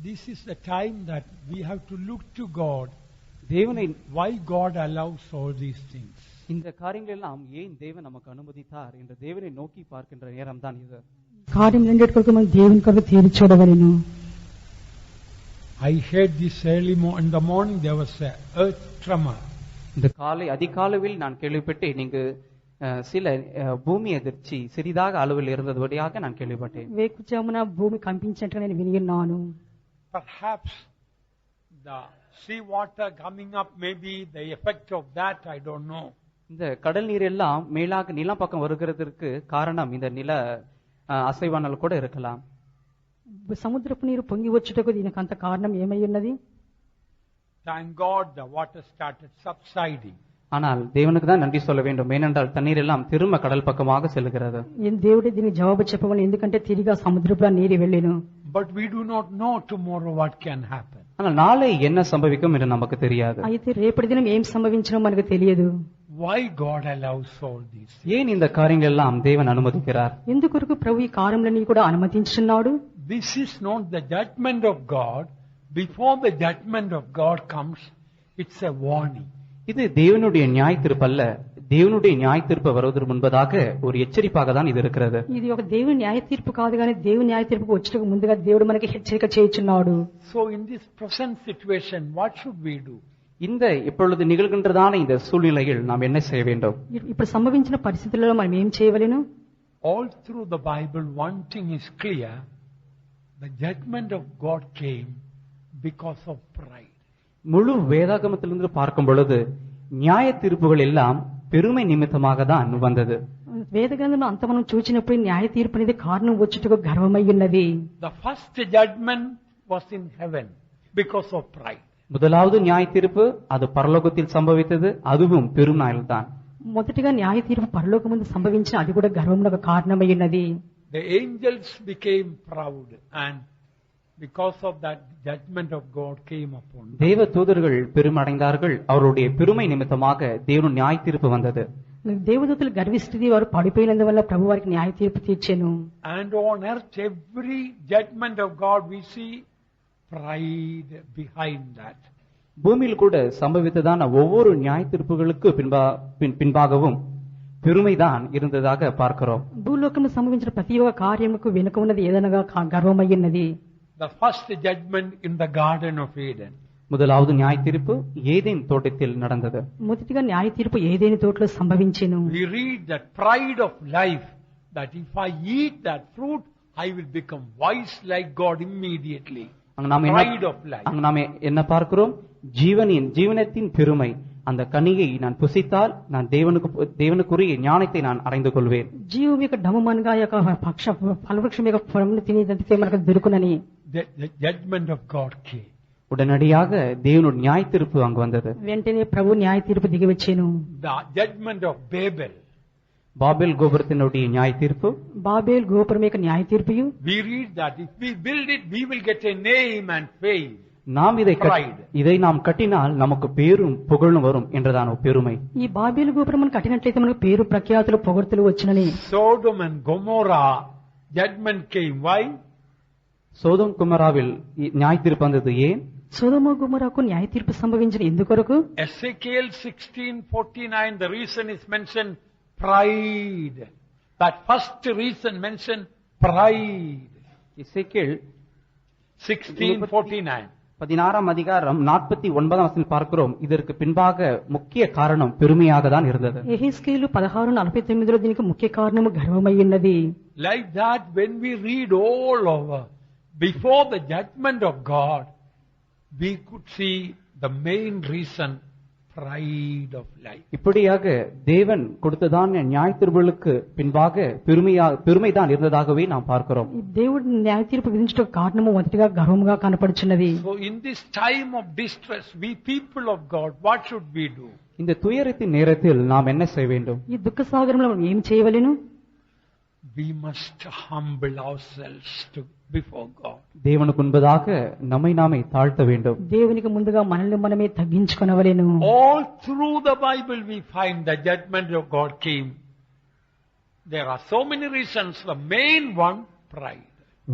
this is the time that we have to look to God. தேவனை Why God allows all these things? இந்த காரியங்கள் எல்லாம் ஏன் தேவன் நமக்கு அனுமதித்தார் என்ற தேவனை நோக்கி பார்க்கின்ற நேரம் தான் இது. కార్యములన్నిటి మనం దేవుని కొరకు తీర్చి చూడవలెను. I heard this early in the morning there was a earth tremor. இந்த அதிகாலையில் நான் கேள்விப்பட்டேன், நீங்க சில பூமி அதிர்ச்சி சிறிதாக அளவில் இருந்தபடியாக நான் கேள்விப்பட்டேன். వేకుజామున భూమి కంపించినట్టుగా నేను విన్నాను. Perhaps the sea water coming up, maybe the effect of that, I don't know. இந்த கடல் நீர் எல்லாம் மேலாக நிலம் பக்கம் வருகிறதற்கு காரணம் இந்த நில அசைவானல் கூட இருக்கலாம். సముద్రపు నీరు పొంగి వచ్చుటకు దీనికి అంత కారణం ఏమై ఉన్నది? Thank God the water started subsiding. ஆனால் தேவனுக்கு தான் நன்றி சொல்ல வேண்டும், ஏனென்றால் தண்ணீர் எல்லாம் திரும்ப கடல் பக்கமாக செல்கிறது. దేవుడే దీనికి జవాబు చెప్పవాలి, ఎందుకంటే తిరిగి సముద్రపులో నీరు వెళ్ళెను. But we do not know tomorrow what can happen. ஆனால் நாளை என்ன சம்பவிக்கும் என்று நமக்கு தெரியாது. అయితే రేపటి దినం ఏం సంభవించనో మనకు తెలియదు. Why God allows all these? ஏன் இந்த காரியங்கள் எல்லாம் தேவன் அனுமதிக்கிறார்? ఎందుకొరకు ప్రభు ఈ కార్యములన్నీ కూడా అనుమతించున్నాడు? This is not the judgment of God. Before the judgment of God comes, it's a warning. இது தேவனுடைய நியாய தீர்ப்பு அல்ல, தேவனுடைய நியாய தீர்ப்பு வருவதற்கு முன்பதாக ஒரு எச்சரிப்பாக தான் இது இருக்கிறது. ఇది ఒక దేవుని న్యాయ తీర్పు కాదు, కానీ దేవుని న్యాయ తీర్పుకు వచ్చేందుకు ముందుగా దేవుడు మనకి హెచ్చరిక చేయుచున్నాడు. So in this present situation, what should we do? இந்த இப்பொழுது நிகழ்கின்றதான இந்த சூழ்நிலையில் நாம் என்ன செய்ய வேண்டும்? ఇప్పుడు సంభవించిన పరిస్థితులలో మనం ఏం చేయవలెను? All through the Bible, one thing is clear: the judgment of God came because of pride. முழு வேதாகமத்திலிருந்து பார்க்கும் பொழுது நியாய தீர்ப்புகள் எல்லாம் பெருமை நிமித்தமாக தான் வந்தது. వేద గ్రంథంలో అంత మనం చూచినప్పుడు న్యాయ తీర్పు అనేది కారణం వచ్చుటకు గర్వమై ఉన్నది. The first judgment was in heaven because of pride. முதலாவது நியாய தீர்ப்பு அது பரலோகத்தில் சம்பவித்தது, அதுவும் பெருமையால் தான். మొదటిగా న్యాయ తీర్పు పరలోకమందు సంభవించిన అది కూడా గర్వమునకు కారణమై ఉన్నది. The angels became proud, and because of that judgment of God came upon them. தேவ தூதர்கள் பெருமடைந்தார்கள், அவருடைய பெருமை நிமித்தமாக தேவனுடைய நியாய தீர்ப்பு வந்தது. దేవదూతలు గర్విష్ఠిది వారు పడిపోయినందువల్ల ప్రభు వారికి న్యాయ తీర్పు తీర్చెను. And on earth, every judgment of God, we see pride behind that. பூமியில் கூட சம்பவித்ததான ஒவ்வொரு நியாய தீர்ப்புகளுக்கு பின்பாகவும் பெருமைதான் இருந்ததாக பார்க்கிறோம். భూలోకంలో సంభవించిన ప్రతి ఒక్క కార్యముకు వెనుక ఉన్నది ఏదనగా గర్వమై ఉన్నది. The first judgment in the Garden of Eden. முதலாவது நியாய தீர்ப்பு ஏதேன் தோட்டத்தில் நடந்தது. మొదటిగా న్యాయ తీర్పు ఏదేని తోటలో సంభవించెను. We read that pride of life, that if I eat that fruit, I will become wise like God immediately. Pride of life. அங்க நாம என்ன பார்க்கிறோம்? ஜீவனத்தின் பெருமை. அந்த கனியை நான் புசித்தால் நான் தேவனுக்குரிய ஞானத்தை நான் அடைந்து கொள்வேன். జీవం యొక్క డమమనగా యొక్క ఫలవృక్షం యొక్క ఫలమును తినేదంతే మనకు దొరుకునని. The judgment of God came. உடனடியாக தேவனுடைய நியாய தீர்ப்பு அங்கு வந்தது. వెంటనే ప్రభు న్యాయ తీర్పు దిగి వచ్చెను. The judgment of Babel. Babel கோபுரத்தினுடைய நியாய தீர்ப்பு. బాబేల్ గోపురం యొక్క న్యాయ తీర్పుయు. We read that if we build it, we will get a name and fame. நாம் இதை நாம் கட்டினால் நமக்கு பேரும் புகழும் வரும் என்றதான பெருமை. ఈ బాబేలు గోపురం మనం కట్టినట్లయితే మనకు పేరు ప్రఖ్యాతులు పొగడ్తలు వచ్చునని. Sodom and Gomorrah judgment came. Why? Sodom குமராவில் நியாய தீர்ப்பு வந்தது ஏன்? సొదొమ గొమొరాకు న్యాయ తీర్పు సంభవించిన ఎందుకొరకు? Ezekiel 16:49, the reason is mentioned pride. That first reason mentioned pride. எசேக்கியேல் 16:49. 16ஆம் அதிகாரம் 49ஆம் வசனத்தில் பார்க்கிறோம், இதற்கு பின்பாக முக்கிய காரணம் பெருமையாக தான் இருந்தது. యెహెజ్కేలు 16:49లో దీనికి ముఖ్య కారణము గర్వమై ఉన్నది. Like that, when we read all over, before the judgment of God, we could see the main reason, pride of life. இப்படியாக தேவன் கொடுத்ததான நியாய தீர்ப்புகளுக்கு பின்பாக பெருமைதான் இருந்ததாகவே நாம் பார்க்கிறோம். దేవుడు న్యాయ తీర్పు విధించడానికి కారణము మొదటిగా గర్వముగా కనపడుచున్నది. So in this time of distress, we people of God, what should we do? இந்த துயரத்தின் நேரத்தில் நாம் என்ன செய்ய வேண்டும்? ఈ దుఃఖ సాగరంలో మనం ఏం చేయవలెను? We must humble ourselves before God. தேவனுக்கு முன்பதாக நம்மை நாமே தாழ்த்த வேண்டும். దేవునికి ముందుగా మనల్ని మనమే తగ్గించుకొనవలెను. All through the Bible we find the judgment of God came. There are so many reasons. The main one, pride.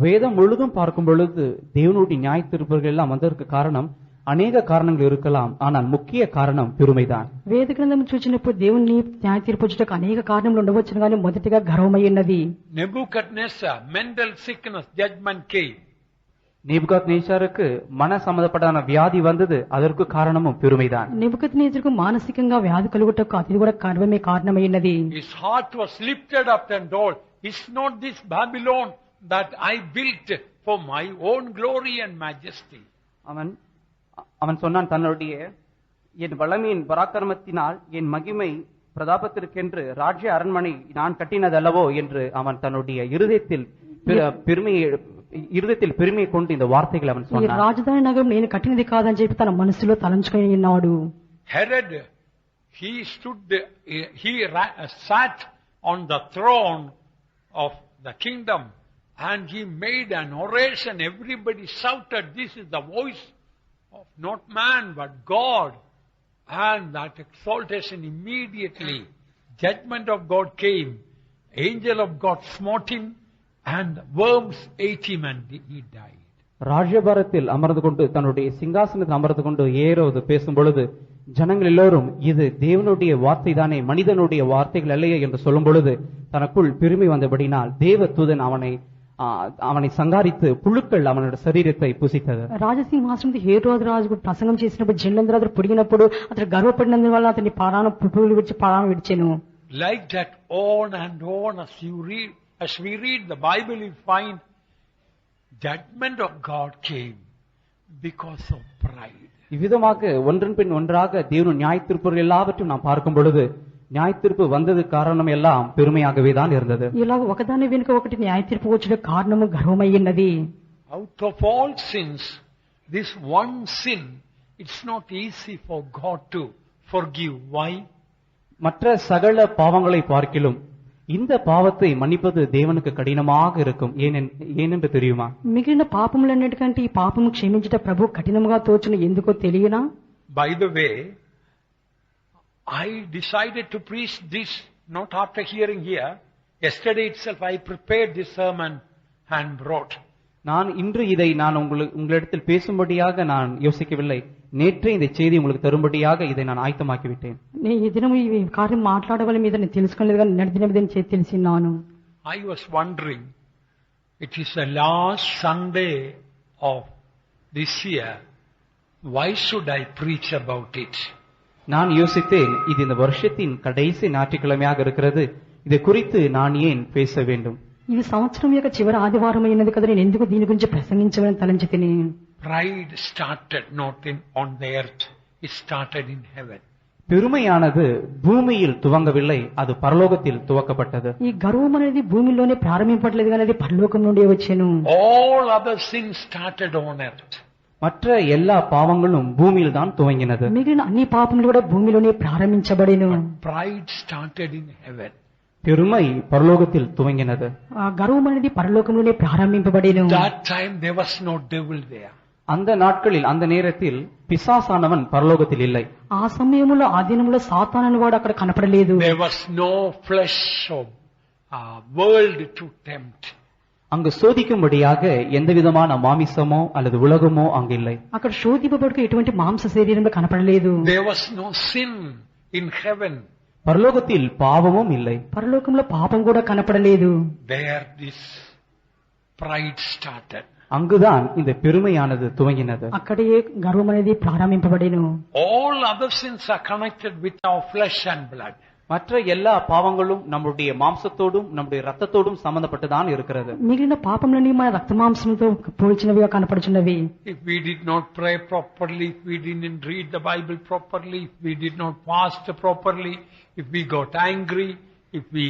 வேதம் முழுதும் பார்க்கும் பொழுது தேவனுடைய நியாய தீர்ப்புகள் எல்லாம் வந்ததற்கு காரணம் அநேக காரணங்கள் இருக்கலாம், ஆனால் முக்கிய కారణం பெருமைதான். వేద గ్రంథం చూసినప్పుడు దేవుని న్యాయ తీర్పు వచ్చుటకు అనేక కారణములు ఉండవచ్చును కానీ మొదటిగా గర్వమై ఉన్నది. Nebuchadnezzar, mental sickness, judgment came. நேபுகாத்நேச்சாருக்கு மன சம்பந்தப்பட்ட வியாதி வந்தது, அதற்கு காரணமும் பெருமைதான். నెబుకద్నెజరుకు మానసికంగా వ్యాధి కలుగుటకు అది కూడా గర్వమే కారణమై ఉన్నది. His heart was lifted up and told, "Is not this Babylon that I built for my own glory and majesty?" அவன் சொன்னான், தன்னுடைய என் வல்லமையின் பராக்கிரமத்தினால் என் மகிமை பிரதாபத்திற்கென்று ராஜ்ய அரண்மனை நான் கட்டினதல்லவோ என்று அவன் தன்னுடைய இருதயத்தில் பெருமையை கொண்டு இந்த வார்த்தைகளை அவன் சொன்னான். రాజధాని నగరం నేను కట్టినది కాదని చెప్పి తన మనసులో తలంచుకొని ఉన్నాడు. Herod, he sat on the throne of the kingdom and he made an oration. Everybody shouted, "This is the voice of not man but God." And that exaltation immediately, judgment of God came. Angel of God smote him and worms ate him and he died. ராஜ்யபாரத்தில் அமர்ந்து கொண்டு தன்னுடைய சிங்காசனத்தில் அமர்ந்து கொண்டு ஏறுவது பேசும் பொழுது ஜனங்கள் எல்லோரும் இது தேவனுடைய வார்த்தை தானே, மனிதனுடைய வார்த்தைகள் அல்லையே என்று சொல்லும் பொழுது தனக்குள் பெருமை வந்தபடினால் தேவ தூதன் அவனை சங்காரித்து புழுக்கள் அவனுடைய சரீரத்தை புசித்தது. రాజసింహాసనం హేరోదు రాజు ప్రసంగం చేసినప్పుడు జనులందరూ అతను పొడిగినప్పుడు అతను గర్వపడినందువల్ల అతని పురుగులు విడిచి ప్రాణం విడిచెను. Like that on and on as we read the Bible, we find judgment of God came because of pride. இவ்விதமாக ஒன்றன் பின் ஒன்றாக தேவனுடைய நியாய தீர்ப்புகள் எல்லாவற்றையும் நாம் பார்க்கும் பொழுது நியாய தீர்ப்பு வந்தது காரணம் எல்லாம் பெருமையாகவே தான் இருந்தது. ఇలా ఒకదాని వెనుక ఒకటి న్యాయ తీర్పు వచ్చే కారణము గర్వమై ఉన్నది. Out of all sins, this one sin, it's not easy for God to forgive. Why? மற்ற சகல பாவங்களை பார்க்கிலும் இந்த பாவத்தை மன்னிப்பது தேவனுக்கு கடினமாக இருக்கும். ஏனென்று தெரியுமா? మిగిలిన పాపములన్నిటికంటే ఈ పాపము క్షమించుట ప్రభు కఠినముగా తోచును. ఎందుకో తెలియనా? By the way, I decided to preach this not after hearing here. Yesterday itself I prepared this sermon and brought. நான் இன்று இதை நான் உங்களிடத்தில் பேசும்படியாக நான் யோசிக்கவில்லை. நேற்றே இந்த செய்தி உங்களுக்கு தரும்படியாக இதை நான் ஆயத்தமாக்கி விட்டேன். ఈ దినం ఈ కార్యం మాట్లాడవల మీద నేను తెలుసుకోలేదు కానీ నిన్న దినం ఇదని తెలిసినాను. I was wondering, it is the last Sunday of this year, why should I preach about it? நான் யோசித்தேன், இது இந்த வருஷத்தின் கடைசி ஞாயிற்றுக்கிழமையாக இருக்கிறது, இதை குறித்து நான் ஏன் பேச வேண்டும்? ఇది సంవత్సరం యొక్క చివరి ఆదివారం అయినది కదా, నేను ఎందుకు దీని గురించి ప్రసంగించవని తలంచి తిని. Pride started not on the earth, it started in heaven. பெருமையானது பூமியில் துவங்கவில்லை, அது பரலோகத்தில் துவக்கப்பட்டது. ఈ గర్వం అనేది భూమిలోనే ప్రారంభింపట్లేదు కానీ అది పరలోకం నుండి వచ్చెను. All other sins started on earth. மற்ற எல்லா பாவங்களும் பூமியில் தான் துவங்கினது. మిగిలిన అన్ని పాపములు కూడా భూమిలోనే ప్రారంభించబడెను. Pride started in heaven. பெருமை பரலோகத்தில் துவங்கினது. గర్వం అనేది పరలోకంలోనే ప్రారంభింపబడెను. That time there was no devil there. அந்த நாட்களில் அந்த நேரத்தில் பிசாசானவன் பரலோகத்தில் இல்லை. ఆ సమయంలో ఆ దినంలో సాతాను వాడు అక్కడ కనపడలేదు. There was no flesh of world to tempt. அங்கு சோதிக்கும்படியாக எந்த விதமான மாமிசமோ அல்லது உலகமோ அங்கு இல்லை. అక్కడ శోధింపబడుకు ఎటువంటి మాంస శరీరంలో కనపడలేదు. There was no sin in heaven. பரலோகத்தில் பாவமும் இல்லை. పరలోకంలో పాపం కూడా కనపడలేదు. There this pride started. அங்குதான் இந்த பெருமையானது துவங்கினது. అక్కడే గర్వం అనేది ప్రారంభింపబడెను. All other sins are connected with our flesh and blood. மற்ற எல்லா பாவங்களும் நம்முடைய மாம்சத்தோடும் நம்முடைய ரத்தத்தோடும் சம்பந்தப்பட்டுதான் இருக்கிறது. మిగిలిన పాపములన్నీ మన రక్త మాంసంతో పోల్చినవిగా కనపడుచున్నవి. If we did not pray properly, if we didn't read the Bible properly, if we did not fast properly, if we got angry, if we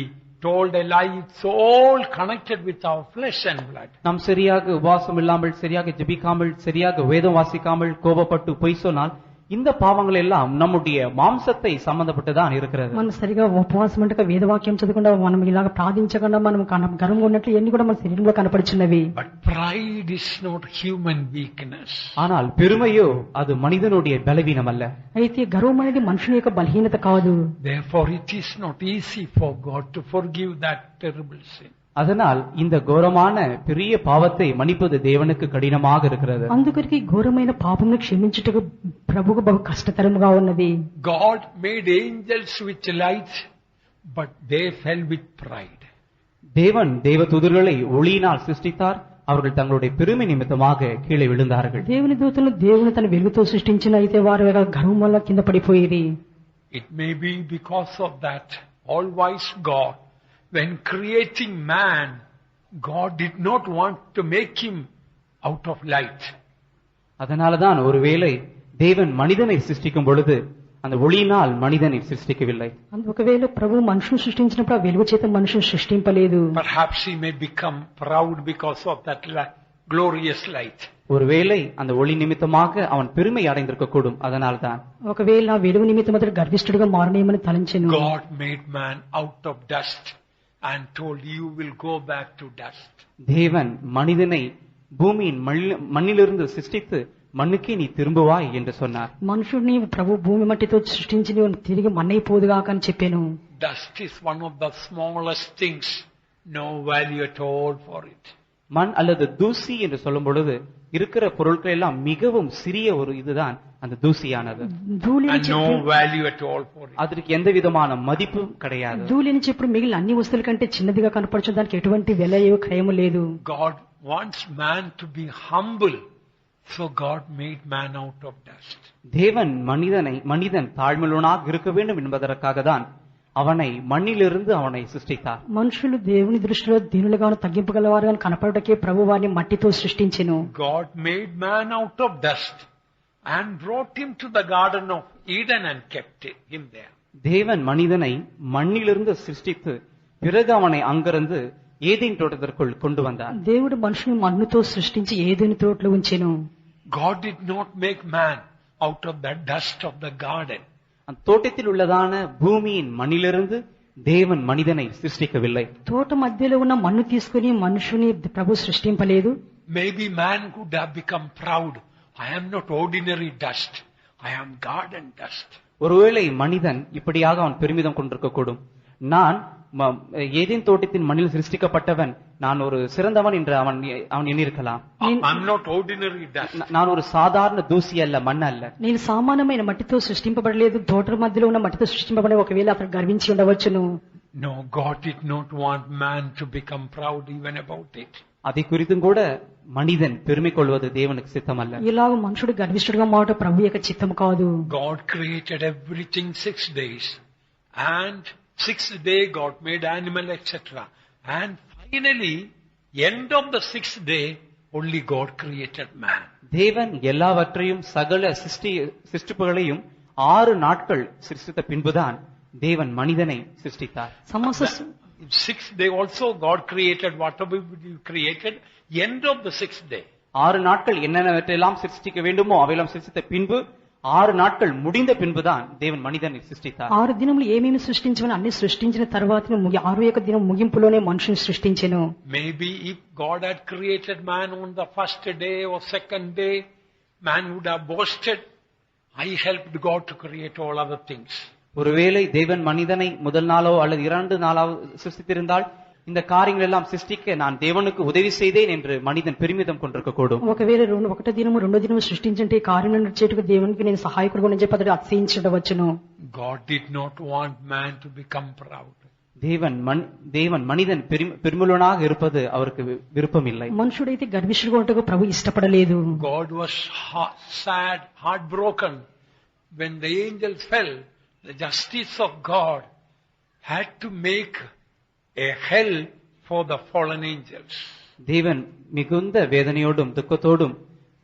told a lie, it's all connected with our flesh and blood. நாம் சரியாக உபவாசம் இல்லாமல், சரியாக ஜெபிக்காமல், சரியாக வேதம் வாசிக்காமல், கோபப்பட்டு பொய் சொன்னால் இந்த பாவங்கள் எல்லாம் நம்முடைய மாம்சத்தை சம்பந்தப்பட்டுதான் இருக்கிறது. మనం సరిగా ఉపవాసం అంటే వేదవాక్యం చదవకుండా మనం ఇలాగ ప్రార్థించకుండా మనం గర్వంగా ఉన్నట్లు ఎన్ని కూడా మన శరీరంలో కనపడుచున్నవి. But pride is not human weakness. ஆனால் பெருமையோ அது மனிதனுடைய பலவீனம் அல்ல. అయితే గర్వం అనేది మనుషుని యొక్క బలహీనత కాదు. Therefore it is not easy for God to forgive that terrible sin. அதனால் இந்த கோரமான பெரிய பாவத்தை மன்னிப்பது தேவனுக்கு கடினமாக இருக்கிறது. అందుకొరికి ఘోరమైన పాపమును క్షమించుటకు ప్రభువుకు బహు కష్టతరముగా ఉన్నది. God made angels with light, but they fell with pride. தேவன் தேவதூதர்களை ஒளியினால் சிருஷ்டித்தார், அவர்கள் தங்களுடைய பெருமை நிமித்தமாக கீழே விழுந்தார்கள். దేవుని దూతలు దేవుని తన వెలుగుతో సృష్టించిన అయితే వారు గర్వం వల్ల కింద పడిపోయేది. It may be because of that all-wise God, when creating man, God did not want to make him out of light. அதனாலதான் ஒருவேளை தேவன் மனிதனை சிருஷ்டிக்கும் பொழுது அந்த ஒளியினால் மனிதனை சிருஷ்டிக்கவில்லை. ఒకవేళ ప్రభు మనుషుని సృష్టించినప్పుడు ఆ వెలుగు చేత మనుషుని సృష్టింపలేదు. Perhaps he may become proud because of that glorious light. ஒருவேளை அந்த ஒளி நிமித்தமாக அவன் பெருமை அடைந்திருக்க கூடும். அதனால்தான் ఒకవేళ ఆ వెలుగు నిమిత్తం అతడు గర్విష్ఠుడిగా మారనేమని తలంచెను. God made man out of dust and told you will go back to dust. தேவன் மனிதனை பூமியின் மண்ணிலிருந்து சிருஷ்டித்து மண்ணுக்கே நீ திரும்புவாய் என்று சொன்னார். మనుషుడిని ప్రభు భూమి మట్టితో సృష్టించి నీవు తిరిగి మన్నైపోదుగాక అని చెప్పాను. Dust is one of the smallest things, no value at all for it. மண் அல்லது தூசி என்று சொல்லும் பொழுது இருக்கிற பொருட்கள் எல்லாம் மிகவும் சிறிய ஒரு இதுதான் அந்த தூசியானது. And no value at all for it. அதற்கு எந்த விதமான மதிப்பும் கிடையாது. ధూళిని చెప్పుడు మిగిలిన అన్ని వస్తువుల కంటే చిన్నదిగా కనపరచు, దానికి ఎటువంటి విలువ క్రయము లేదు. God wants man to be humble, so God made man out of dust. தேவன் மனிதன் தாழ்மையுள்ளவனாக இருக்க வேண்டும் என்பதற்காக தான் அவனை மண்ணிலிருந்து அவனை சிருஷ்டித்தார். మనుషులు దేవుని దృష్టిలో దీనులుగాను తగ్గింపగలవారుగాను కనపడటకే ప్రభు వారిని మట్టితో సృష్టించెను. God made man out of dust and brought him to the garden of Eden and kept him there. தேவன் மனிதனை மண்ணிலிருந்து சிருஷ்டித்து பிறகு அவனை அங்கிருந்து ஏதேன் தோட்டத்திற்குள் கொண்டு வந்தார். దేవుడు మనుషుని మన్నుతో సృష్టించి ఏదెని తోటలో ఉంచెను. God did not make man out of the dust of the garden. அந்த தோட்டத்தில் உள்ளதான பூமியின் மண்ணிலிருந்து தேவன் மனிதனை சிருஷ்டிக்கவில்லை. తోట మధ్యలో ఉన్న మన్ను తీసుకుని మనుషుని ప్రభు సృష్టింపలేదు. Maybe man could have become proud. I am not ordinary dust. I am garden dust. ஒருவேளை மனிதன் இப்படியாக அவன் பெருமிதம் கொண்டிருக்க கூடும். நான் ஏதேன் தோட்டத்தின் மண்ணில் சிருஷ்டிக்கப்பட்டவன், நான் ஒரு சிறந்தவன் என்று அவன் எண்ணிருக்கலாம். I'm not ordinary dust. நான் ஒரு சாதாரண தூசி அல்ல, மண் அல்ல. నేను సామాన్యమైన మట్టితో సృష్టింపబడలేదు, తోట మధ్యలో ఉన్న మట్టితో సృష్టింపబడే ఒకవేళ అతను గర్వించి ఉండవచ్చును. No, God did not want man to become proud even about it. அதை குறித்தும் கூட மனிதன் பெருமை கொள்வது தேவனுக்கு சித்தம் அல்ல. ఇలాగ మనుషుడు గర్విష్ఠుడిగా మారట ప్రభు యొక్క చిత్తం కాదు. God created everything 6 days, and 6th day God made animal, etc. And finally, end of the 6th day, only God created man. தேவன் எல்லாவற்றையும் சகல சிருஷ்டிப்புகளையும் 6 நாட்கள் சிருஷ்டித்த பின்புதான் தேவன் மனிதனை சிருஷ்டித்தார். 6th day also God created whatever He created, end of the 6th day. 6 நாட்கள் என்னென்னவற்றையெல்லாம் சிருஷ்டிக்க வேண்டுமோ அவையெல்லாம் சிருஷ்டித்த பின்பு 6 நாட்கள் முடிந்த பின்புதான் தேவன் மனிதனை சிருஷ்டித்தார். 6 దినములు ఏమేమి సృష్టించమని అన్ని సృష్టించిన తర్వాతనే 6వ దినం ముగింపులోనే మనుషుని సృష్టించెను. Maybe if God had created man on the first day or second day, man would have boasted, I helped God to create all other things. ஒருவேளை தேவன் மனிதனை முதல் நாளோ அல்லது 2 நாளாவோ சிருஷ்டித்திருந்தால் இந்த காரியங்கள் எல்லாம் சிருஷ்டிக்க நான் தேவனுக்கு உதவி செய்தேன் என்று மனிதன் பெருமிதம் கொண்டிருக்க கூடும். ఒకవేళ 1వ దినము 2వ దినము సృష్టించంటే కార్యం నడిచేట్టుకు దేవునికి నేను సహాయకుడుగా అని చెప్పి అతడు అతిశయించడవచ్చును. God did not want man to become proud. தேவன் மனிதன் பெருமிதமாக இருப்பது அவருக்கு விருப்பம் இல்லை. మనుషుడైతే గర్విష్ఠుడిగా ఉండటకు ప్రభు ఇష్టపడలేదు. God was sad, heartbroken when the angels fell. The justice of God had to make a hell for the fallen angels. தேவன் மிகுந்த வேதனையோடும் துக்கத்தோடும்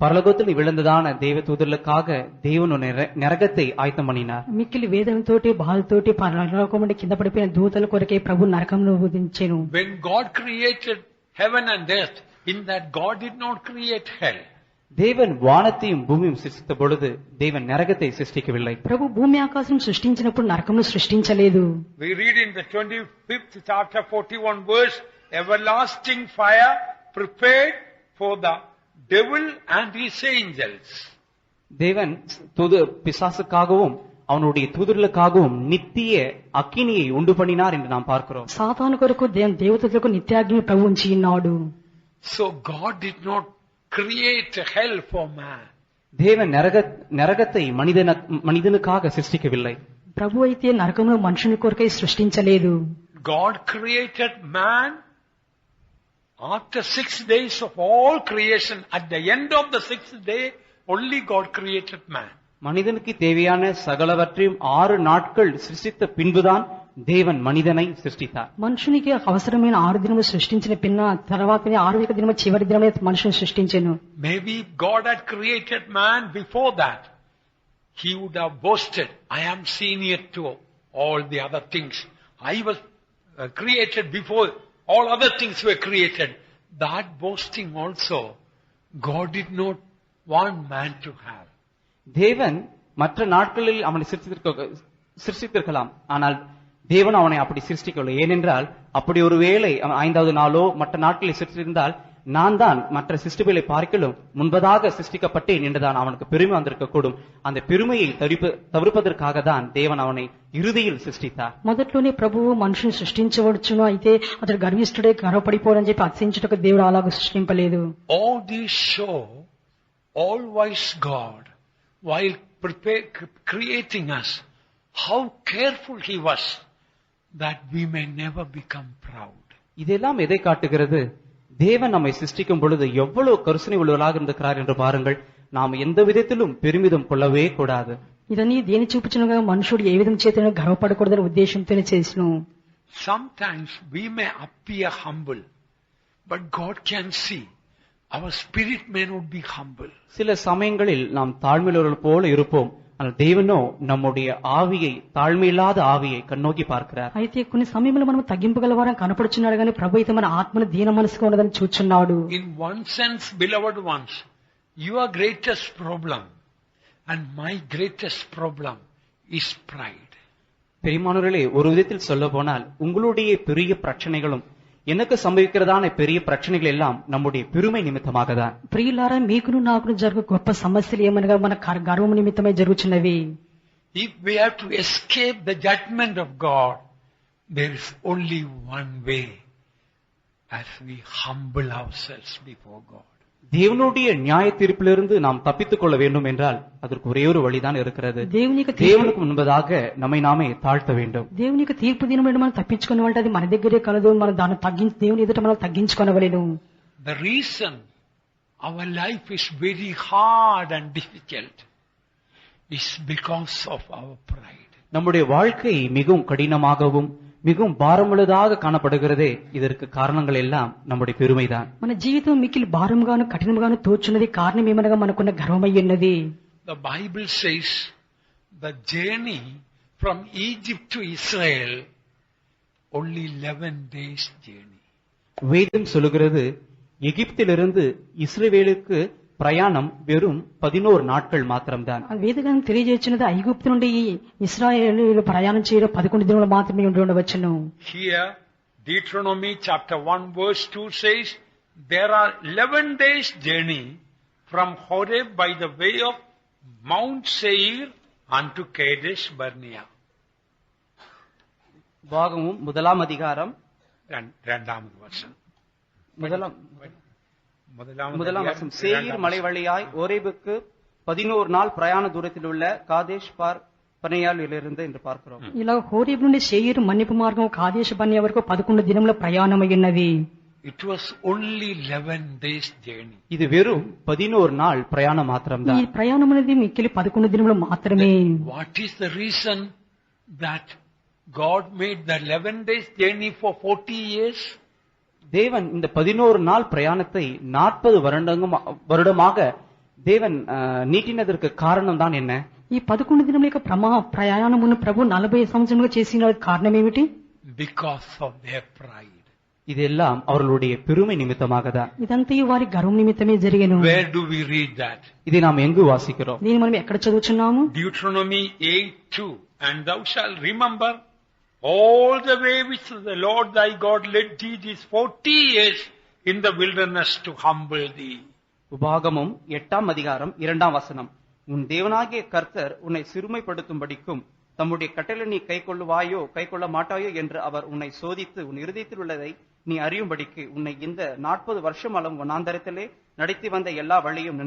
பரலோகத்தில் விழுந்ததான தேவதூதர்களுக்காக தேவன் நரகத்தை ஆயத்தம் பண்ணினார். మిక్కిలి వేదనతోటి బాధతోటి పరలోకం నుండి కింద పడిపోయిన దూతల కొరకే ప్రభు నరకంను విధించెను. When God created heaven and earth, in that God did not create hell. தேவன் வானத்தையும் பூமியும் சிருஷ்டித்த பொழுது தேவன் நரகத்தை சிருஷ்டிக்கவில்லை. ప్రభు భూమి ఆకాశం సృష్టించినప్పుడు నరకమును సృష్టించలేదు. We read in the 25th chapter 41 verse, everlasting fire prepared for the devil and his angels. தேவன் பிசாசுக்காகவும் அவனுடைய தூதர்களுக்காகவும் நித்திய அக்கினியை உண்டு பண்ணினார் என்று நாம் பார்க்கிறோம். సాతాను కొరకు దేవతలకు నిత్యాగ్ని ప్రభు ఉంచి ఉన్నాడు. So God did not create a hell for man. தேவன் நரகத்தை மனிதனுக்காக சிருஷ்டிக்கவில்லை. ప్రభు అయితే నరకమును మనుషుని కొరకై సృష్టించలేదు. God created man after 6 days of all creation. At the end of the 6th day, only God created man. மனிதனுக்கு தேவையான சகலவற்றையும் 6 நாட்கள் சிருஷ்டித்த பின்புதான் தேவன் மனிதனை சிருஷ்டித்தார். మనుషునికి అవసరమైన 6 దినములు సృష్టించిన పిన్న తర్వాతనే 6వ దినము చివరి దినమే మనుషుని సృష్టించెను. Maybe God had created man before that. He would have boasted, I am senior to all the other things. I was created before all other things were created. That boasting also, God did not want man to have. தேவன் மற்ற நாட்களில் அவனை சிருஷ்டித்திருக்கலாம். ஆனால் தேவன் அவனை அப்படி சிருஷ்டிக்கவில்லை. ஏனென்றால் அப்படி ஒரு வேளை 5வது நாளோ மற்ற நாட்களில் சிருஷ்டித்திருந்தால் நான் தான் மற்ற சிருஷ்டிகளை பார்க்கலும் முன்பதாக சிருஷ்டிக்கப்பட்டேன் என்றுதான் அவனுக்கு பெருமை வந்திருக்க கூடும். அந்த பெருமையை தவிர்ப்பதற்காக தான் தேவன் அவனை இறுதியில் சிருஷ்டித்தார். మొదట్లోనే ప్రభువు మనుషుని సృష్టించవచ్చును, అయితే అతడు గర్విష్ఠుడే గర్వపడిపోరని చెప్పి అతిశయించుటకు దేవుడు అలాగ సృష్టింపలేదు. All these show all wise God, while creating us, how careful he was that we may never become proud. இதெல்லாம் எதை காட்டுகிறது? தேவன் நம்மை சிருஷ்டிக்கும் பொழுது எவ்வளவு கருணை உள்ளவராக இருக்கிறார் என்று பாருங்கள். நாம் எந்த விதத்திலும் பெருமிதம் கொள்ளவே கூடாது. ఇదని దేని చూపించనుగా మనుషుడు ఏ విధం చేతను గర్వపడకూడదని ఉద్దేశంతోనే చేసిను. Sometimes we may appear humble, but God can see our spirit may not be humble. சில சமயங்களில் நாம் தாழ்மையுள்ளவர்கள் போல இருப்போம். ஆனால் தேவனோ நம்முடைய ஆவியை, தாழ்மையில்லாத ஆவியை கண்ணோக்கி பார்க்கிறார். అయితే కొన్ని సమయంలో మనం తగ్గింపగలవారం కనపడుచున్నాడు కానీ ప్రభు అయితే మన ఆత్మను దీన మనసుగా ఉన్నదని చూచున్నాడు. In one sense, beloved ones, your greatest problem and my greatest problem is pride. பெரியமானவர்களே, ஒரு விதத்தில் சொல்ல போனால் உங்களுடைய பெரிய பிரச்சனைகளும் எனக்கு சம்பவிக்கிறதான பெரிய பிரச்சனைகள் எல்லாம் நம்முடைய பெருமை நிமித்தமாக தான். ప్రియులారా, మీకును నాకును జరుగు గొప్ప సమస్యలు ఏమనగా మన గర్వము నిమిత్తమే జరుగుచున్నవి. If we have to escape the judgment of God, there is only one way, as we humble ourselves before God. தேவனுடைய நியாய தீர்ப்பிலிருந்து நாம் தப்பித்துக் கொள்ள வேண்டும் என்றால் அதற்கு ஒரே ஒரு வழிதான் இருக்கிறது. தேவனுக்கு முன்பதாக நம்மை நாமே தாழ்த்த வேண்டும். దేవునికి తీర్పు దినమున మనం తప్పించుకునేవాలంటే అది మన దగ్గరే కలదు. మనం దాన్ని దేవుని ఎదుట మనం తగ్గించుకొనవలెను. The reason our life is very hard and difficult is because of our pride. நம்முடைய வாழ்க்கை மிகவும் கடினமாகவும் மிகவும் பாரமுள்ளதாக காணப்படுகிறதே இதற்கு காரணங்கள் எல்லாம் நம்முடைய பெருமைதான். మన జీవితం మిక్కిలి భారంగాను కఠినంగాను తోచున్నది కారణం ఏమనగా మనకున్న గర్వమై ఉన్నది. The Bible says the journey from Egypt to Israel only 11 days journey. வேதம் சொல்லுகிறது எகிப்திலிருந்து இஸ்ரவேலுக்கு பிரயாணம் வெறும் 11 நாட்கள் மாத்திரம்தான். వేదగ్రంథం తెలియజేస్తున్నది ఐగుప్తు నుండి ఇశ్రాయేలీయులు ప్రయాణం చేయడం 11 దినములు మాత్రమే ఉండవచ్చును. Here Deuteronomy chapter 1 verse 2 says there are 11 days journey from Horeb by the way of Mount Seir unto Kadesh Barnea. பாகமும் 1ஆம் அதிகாரம் 2ஆம் வசனம். முதலாம் வசனம், சேயீர் மலை வழியாய் ஓரேபுக்கு 11 நாள் பிரயாண தூரத்தில் உள்ள காதேஷ் பர்னேயாவிலிருந்து என்று பார்க்கிறோம். ఇలా హోరేబు నుండి సేయీరు మన్యపు మార్గం కాదేశ్ బర్నేయా వరకు 11 దినముల ప్రయాణమైనది. It was only 11 days journey. இது வெறும் 11 நாள் பிரயாணம் மாத்திரம்தான். ఈ ప్రయాణం అనేది మిక్కిలి 11 దినములు మాత్రమే. What is the reason that God made the 11 days journey for 40 years? தேவன் இந்த 11 நாள் பிரயாணத்தை 40 வருடமாக தேவன் நீட்டினதற்கு காரணம் தான் என்ன? ఈ 11 దినముల యొక్క ప్రయాణమును ప్రభు 40 సంవత్సరములుగా చేసిన కారణం ఏమిటి? Because of their pride. இதெல்லாம் அவர்களுடைய பெருமை நிமித்தமாக தான். ఇదంతా వారి గర్వం నిమిత్తమే జరిగెను. Where do we read that? இதை நாம் எங்கு வாசிக்கிறோம்? దీన్ని మనం ఎక్కడ చదువుచున్నాము? Deuteronomy 8:2. And thou shalt remember all the way which the Lord thy God led thee these 40 years in the wilderness to humble thee. உபாகமம் 8ஆம் அதிகாரம் 2ஆம் வசனம், உன் தேவனாகிய கர்த்தர் உன்னை சிறுமைப்படுத்தும்படிக்கும் தம்முடைய கட்டளை நீ கைக்கொள்ளுவாயோ கைக்கொள்ள மாட்டாயோ என்று அவர் உன்னை சோதித்து உன் இருதயத்தில் உள்ளதை நீ அறியும்படிக்கு உன்னை இந்த 40 வருஷம் அளவும் வனாந்தரத்திலே నడిచి వంద எல்லா వழியும்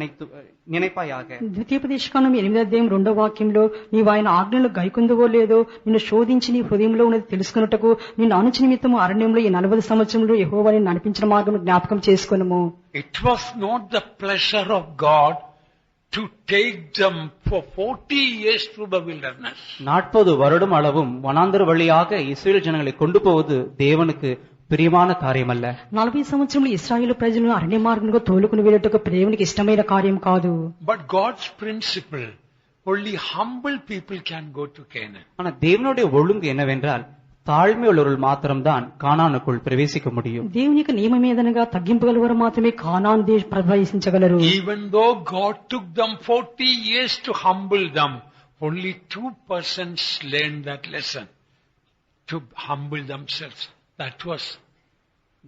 నిனைపాయాగ. ద్వితీయోపదేశకాండం 8వ అధ్యాయం 2వ వాక్యంలో నీవు ఆయన ఆజ్ఞలు గైకొందువో లేదో నిన్ను శోధించి నీ హృదయంలో ఉన్నది తెలుసుకొనుటకు నిన్ను అనుచు నిమిత్తము అరణ్యంలో ఈ 40 సంవత్సరములు యెహోవా నిన్ను నడిపించిన మార్గం జ్ఞాపకం చేసుకొనుము. It was not the pleasure of God to take them for 40 years through the wilderness. 40 வருடம் அளவும் வனாந்தர வழியாக இஸ்ரவேல் ஜனங்களை கொண்டு போவது தேவனுக்கு ప్రియమైన కార్యమల్ల. 40 సంవత్సరములు ఇశ్రాయేలు ప్రజలను అరణ్య మార్గంలో తోలుకొని వెళ్ళటకు దేవునికి ఇష్టమైన కార్యం కాదు. But God's principle, only humble people can go to Canaan. ஆனா தேவனுடைய ஒழுங்கு என்னவென்றால் தாழ்மை உள்ளவர்கள் மாத்திரம்தான் கானானுக்குள் பிரவேசிக்க முடியும். దేవుని యొక్క నియమం ఏదనగా తగ్గింపుగలవారు మాత్రమే కానాను దేశం ప్రవేశించగలరు. Even though God took them 40 years to humble them, only 2% learned that lesson, to humble themselves. That was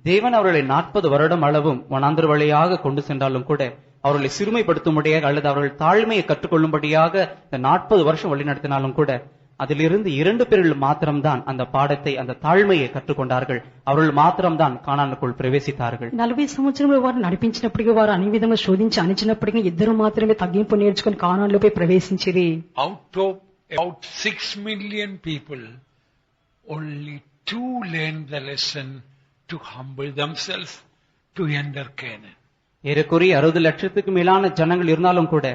தேவன் அவர்களை 40 வருடம் அளவும் வனாந்தர வழியாக கொண்டு சென்றாலும் கூட அவர்களை சிறுமைப்படுத்தும்படியாக அல்லது அவர்கள் தாழ்மையை கற்றுக்கொள்ளும்படியாக இந்த 40 வருஷம் வழி நடத்தினாலும் கூட அதிலிருந்து 2 பேர்கள் மாத்திரம்தான் அந்த பாடத்தை அந்த தாழ்மையை கற்றுக்கொண்டார்கள். அவர்கள் மாத்திரம்தான் கானானுக்குள் பிரவேசித்தார்கள். 40 సంవత్సరములు వారు నడిపించినప్పటికీ వారు అన్ని విధంగా శోధించి అణిచినప్పటికీ ఇద్దరు మాత్రమే తగ్గింపు నేర్చుకుని కానానులోకి ప్రవేశించిరి. Out of about 6 million people, only 2 learned the lesson to humble themselves to enter Canaan. ஏறக்குறைய 60 லட்சத்துக்கு மேலான ஜனங்கள் இருந்தாலும் கூட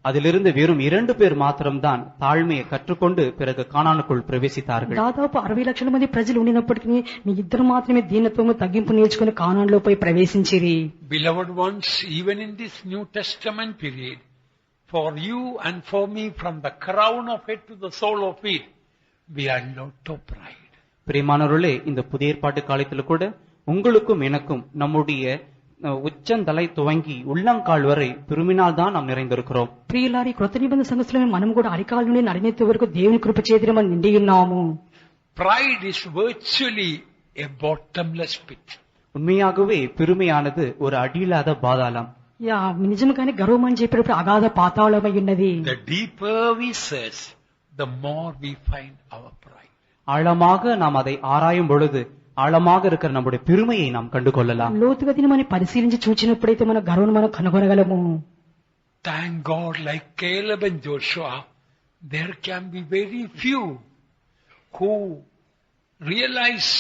அதிலிருந்து வெறும் 2 பேர் மாத்திரம்தான் தாழ்மையை கற்றுக்கொண்டு பிறகு கானானுக்குள் பிரவேசித்தார்கள். దాదాపు 60 లక్షల మంది ప్రజలు ఉన్నప్పటికీ మీ ఇద్దరు మాత్రమే దీనత్వము తగ్గింపు నేర్చుకుని కానానులో పోయి ప్రవేశించిరి. Beloved ones, even in this New Testament period, for you and for me, from the crown of head to the sole of feet, we are not to pride. பிரியமானவர்களே, இந்த புதிய ஏற்பாட்டு காலத்தில் கூட உங்களுக்கும் எனக்கும் நம்முடைய ఉచ్చంతలై துவங்கி உள்ளங்கால் వரை పెరుమినాల్ தான் நாம் நிறைந்திருக்கிறோம். ప్రియులారి క్రొత్త నిబంధన సంవత్సరంలో మనం కూడా అరికాల నుండి నడినెత్తి వరకు దేవుని కృప చేతిలో మనం నిండి ఉన్నాము. Pride is virtually a bottomless pit. உண்மையாகவே பெருமையானது ஒரு அடியில்லாத பாதாளம். నిజంగానే గర్వం అని చెప్పేటప్పుడు అగాధ పాతాళమై ఉన్నది. The deeper we search, the more we find our pride. ஆழமாக நாம் அதை ஆராயும் பொழுது ஆழமாக இருக்கிற நம்முடைய பெருமையை நாம் கண்டு கொள்ளலாம். లోతుగా దీన్ని మనం పరిశీలించి చూచినప్పుడైతే మన గర్వం మనం కనుగొనగలము. Thank God, like Caleb and Joshua, there can be very few who realize